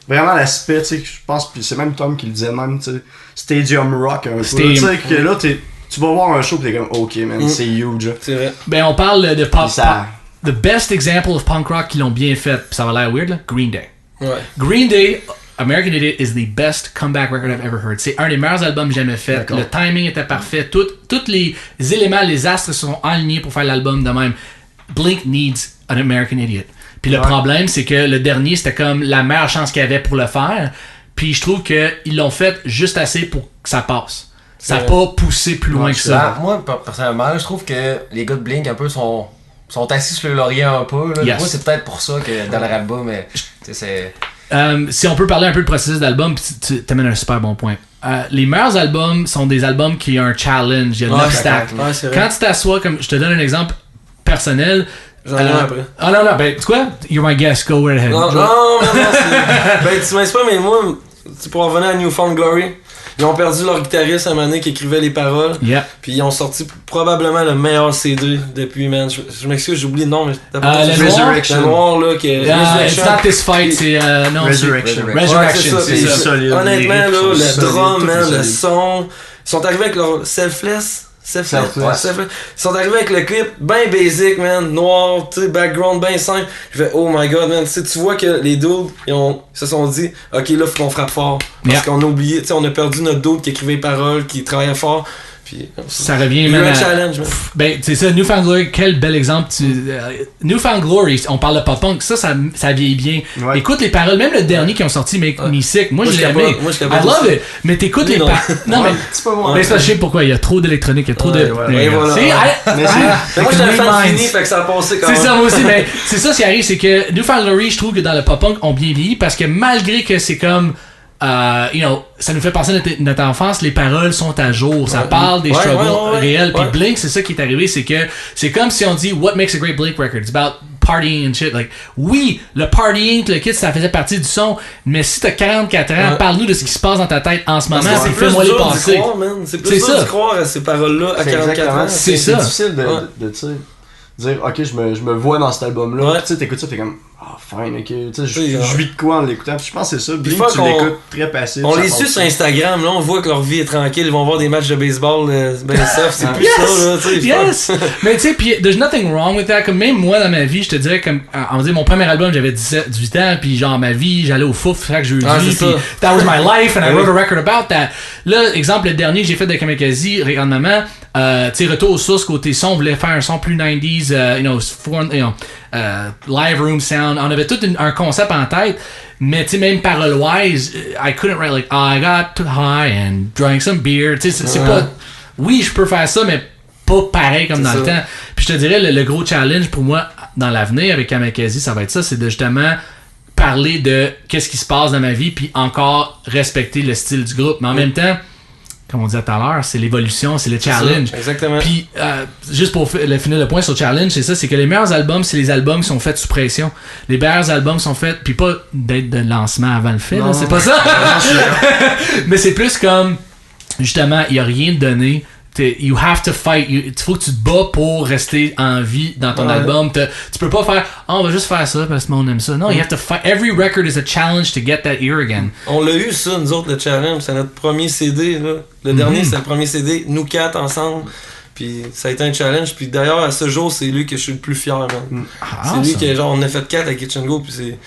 vraiment l'aspect, tu sais, je pense, pis c'est même Tom qui le disait même, tu sais, stadium rock un peu. Tu sais, que là, tu vas voir un show pis t'es comme, ok, man, c'est huge. C'est vrai. Ben, on parle de pop. The best example of punk rock qui l'ont bien fait, pis ça va l'air weird, là, Green Day. Ouais. Green Day, American Idiot is the best comeback record I've ever heard. C'est un des meilleurs albums jamais fait. Le timing était parfait. Tous les éléments, les astres se sont alignés pour faire l'album de même. Blink needs an American Idiot. Puis le problème, c'est que le dernier, c'était comme la meilleure chance qu'il y avait pour le faire. Puis je trouve qu'ils l'ont fait juste assez pour que ça passe. Ça n'a pas poussé plus loin que ça. Moi, personnellement, je trouve que les gars de Blink un peu sont assis sur le laurier un peu. Là. Moi, c'est peut-être pour ça que dans leur album, mais c'est... si on peut parler un peu du processus d'album, tu t'amènes un super bon point. Les meilleurs albums sont des albums qui ont un challenge, il y a de l'obstacle. Quand tu t'assois, comme je te donne un exemple personnel. J'en ai un après. Ah non, ben, tu quoi? You're my guest, go right ahead. Non, ben, tu m'inspires pas, mais moi, pour revenir à New Found Glory, ils ont perdu leur guitariste à un moment donné qui écrivait les paroles. Puis ils ont sorti probablement le meilleur CD depuis, man. Je m'excuse, j'ai oublié le nom, mais Resurrection. Le noir, là, qui est. It's not this fight, c'est. Non, Resurrection. Resurrection, ouais, c'est ça. Honnêtement, là, le drum, man, le son. Ils sont arrivés avec leur Selfless. Selfless. Ils sont arrivés avec le clip ben basic, man, noir, tu sais, background ben simple. Je fais, oh my god, man. Tu vois que les dudes, ils se sont dit, ok, là, faut qu'on frappe fort. Parce qu'on a oublié, tu sais, on a perdu notre dude qui écrivait les paroles, qui travaillait fort. Puis, ça revient même à challenge, man. Ben, c'est ça, New Found Glory, quel bel exemple. New Found Glory, on parle de pop-punk, ça vieillit bien. Ouais. Écoute les paroles, même le dernier qui ont sorti, Make Me Sick, moi je l'ai aimé. I love it. Mais t'écoutes les paroles. Non, mais c'est pas moi. Mais ça, je sais pourquoi, il y a trop d'électronique, il y a trop de. Mais voilà. Mais moi j'étais un fan fini, fait que ça a passé quand même. C'est ça, moi aussi, mais c'est ça, ce qui arrive, c'est que New Found Glory, je trouve que dans le pop-punk, ont bien vieilli parce que malgré que c'est comme. Ça nous fait penser à notre enfance, les paroles sont à jour, ça parle des struggles réels. Puis Blink, c'est ça qui est arrivé, c'est que c'est comme si on dit What makes a great Blink record? It's about partying and shit. Like, oui, le partying, le kid, ça faisait partie du son, mais si t'as 44 ans, parle-nous de ce qui se passe dans ta tête en ce moment, c'est fais-moi les passer. C'est plus dur de croire à ces paroles-là à 44 ans. C'est difficile de dire, ok, je me vois dans cet album-là. Tu sais, t'écoutes ça, t'es comme. Ah, fine, ok. Tu sais, je vis de quoi en l'écoutant. Je pense que c'est ça. Blink, tu l'écoutes très passif. On les suit sur Instagram, là, on voit que leur vie est tranquille. Ils vont voir des matchs de baseball, ben soft, c'est plus ça, là. Yes! Mais tu sais, pis there's nothing wrong with that. Comme même moi, dans ma vie, je te dirais, comme, on va dire, mon premier album, j'avais 18 ans, pis genre, ma vie, j'allais au fouf chaque jeudi, pis that was my life, and I wrote a record about that. Là, exemple, le dernier que j'ai fait de Kamikaze, Regarde Maman, tu sais, retour aux sources, côté son, on voulait faire un son plus 90s, live room sound. On avait tout un concept en tête, mais tu sais, même parole-wise, I couldn't write like, I got too high and drank some beer. Tu sais, c'est pas. Oui, je peux faire ça, mais pas pareil comme dans le temps. Puis je te dirais, le gros challenge pour moi dans l'avenir avec Kamikaze, ça va être ça, c'est de justement parler de qu'est-ce qui se passe dans ma vie, puis encore respecter le style du groupe. Mais en même temps, comme on disait tout à l'heure, c'est l'évolution, c'est le challenge. Ça, exactement. Puis, juste pour finir le point sur le challenge, c'est ça, c'est que les meilleurs albums, c'est les albums qui sont faits sous pression. Les meilleurs albums sont faits, puis pas d'être de lancement avant le fait, là, c'est pas ça. Mais c'est plus comme, justement, il n'y a rien de donné. You have to fight. Il faut que tu te bats pour rester en vie dans ton album. Tu peux pas faire on va juste faire ça parce que le monde aime ça. Non, you have to fight. Every record is a challenge to get that ear again. On l'a eu ça, nous autres, le challenge. C'est notre premier CD. Là. Le dernier, c'est le premier CD. Nous quatre ensemble. Puis ça a été un challenge. Puis d'ailleurs, à ce jour, c'est lui que je suis le plus fier. C'est lui qui, genre, on a fait 4 à Kitchen Go. Puis c'est.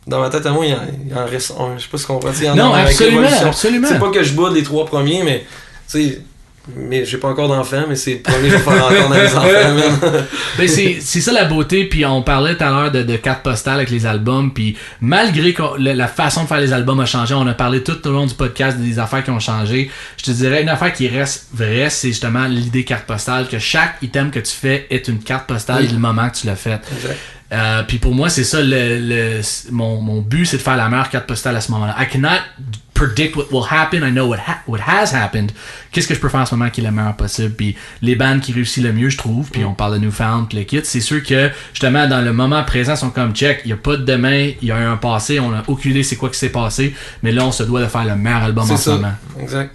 Dans ma tête à moi, il en reste un. Je sais pas ce qu'on va dire. Non, absolument. C'est pas que je boude les 3 premiers, mais tu sais. Mais j'ai pas encore d'enfants, mais c'est le premier que je vais faire encore dans les enfants. Ben c'est ça la beauté, puis on parlait tout à l'heure de cartes postales avec les albums, puis malgré que la façon de faire les albums a changé, on a parlé tout au long du podcast des affaires qui ont changé. Je te dirais, une affaire qui reste vraie, c'est justement l'idée carte postale, que chaque item que tu fais est une carte postale du moment que tu l'as fait. Puis pour moi, c'est ça, mon but, c'est de faire la meilleure carte postale à ce moment-là. I cannot predict what will happen, I know what has happened. Qu'est-ce que je peux faire en ce moment qui est le meilleur possible? Puis les bandes qui réussissent le mieux, je trouve, puis on parle de Newfound, le kit, c'est sûr que justement dans le moment présent, ils sont comme check, il n'y a pas de demain, il y a un passé, on n'a aucune idée c'est quoi qui s'est passé, mais là on se doit de faire le meilleur album en ce moment. Exact.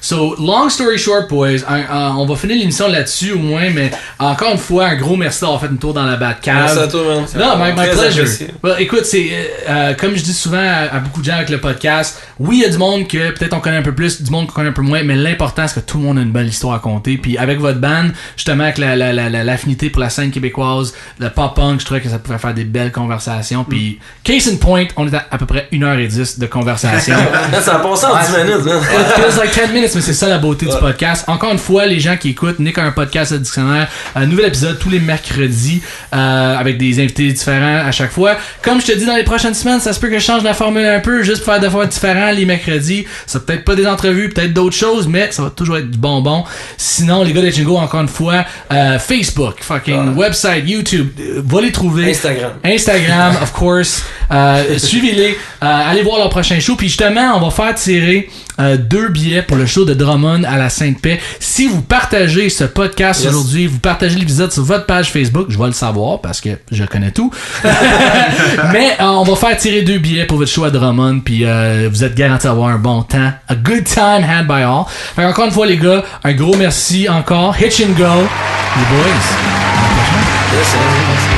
So, long story short, boys, on va finir l'émission là-dessus au moins, mais encore une fois, un gros merci d'avoir fait une tour dans la Batcave. Merci à toi, man. Non, my pleasure. Well, écoute, c'est comme je dis souvent à beaucoup de gens avec le podcast, oui, il y a du monde que peut-être on connaît un peu plus, du monde qu'on connaît un peu moins, mais l'important, c'est que tout le monde a une belle histoire à conter. Puis avec votre band, justement, avec l'affinité pour la scène québécoise, le pop-punk, je trouvais que ça pouvait faire des belles conversations. Puis, case in point, on est à peu près 1h10 de conversation. Ça a passé en 10 minutes, man. It feels like 10 minutes, mais c'est ça la beauté du podcast. Encore une fois, les gens qui écoutent, Nick a un podcast à Dictionnaire, un nouvel épisode tous les mercredis avec des invités différents à chaque fois. Comme je te dis, dans les prochaines semaines, ça se peut que je change la formule un peu, juste pour faire des fois différents les mercredis. Ça peut-être pas des entrevues, peut-être d'autres choses, mais ça va toujours être du bonbon. Sinon, les gars de Jingo, encore une fois, Facebook, fucking website, YouTube, va les trouver. Instagram, of course. Suivez-les. Allez voir leur prochain show. Puis justement, on va faire tirer 2 billets pour le show de Drummond à la Sainte-Paix. Si vous partagez ce podcast aujourd'hui, vous partagez l'épisode sur votre page Facebook, je vais le savoir parce que je connais tout. Mais on va faire tirer 2 billets pour votre show à Drummond, puis vous êtes garantis d'avoir un bon temps. A good time had by all. Fait encore une fois, les gars, un gros merci encore. Hitch and go. Les boys. À la prochaine.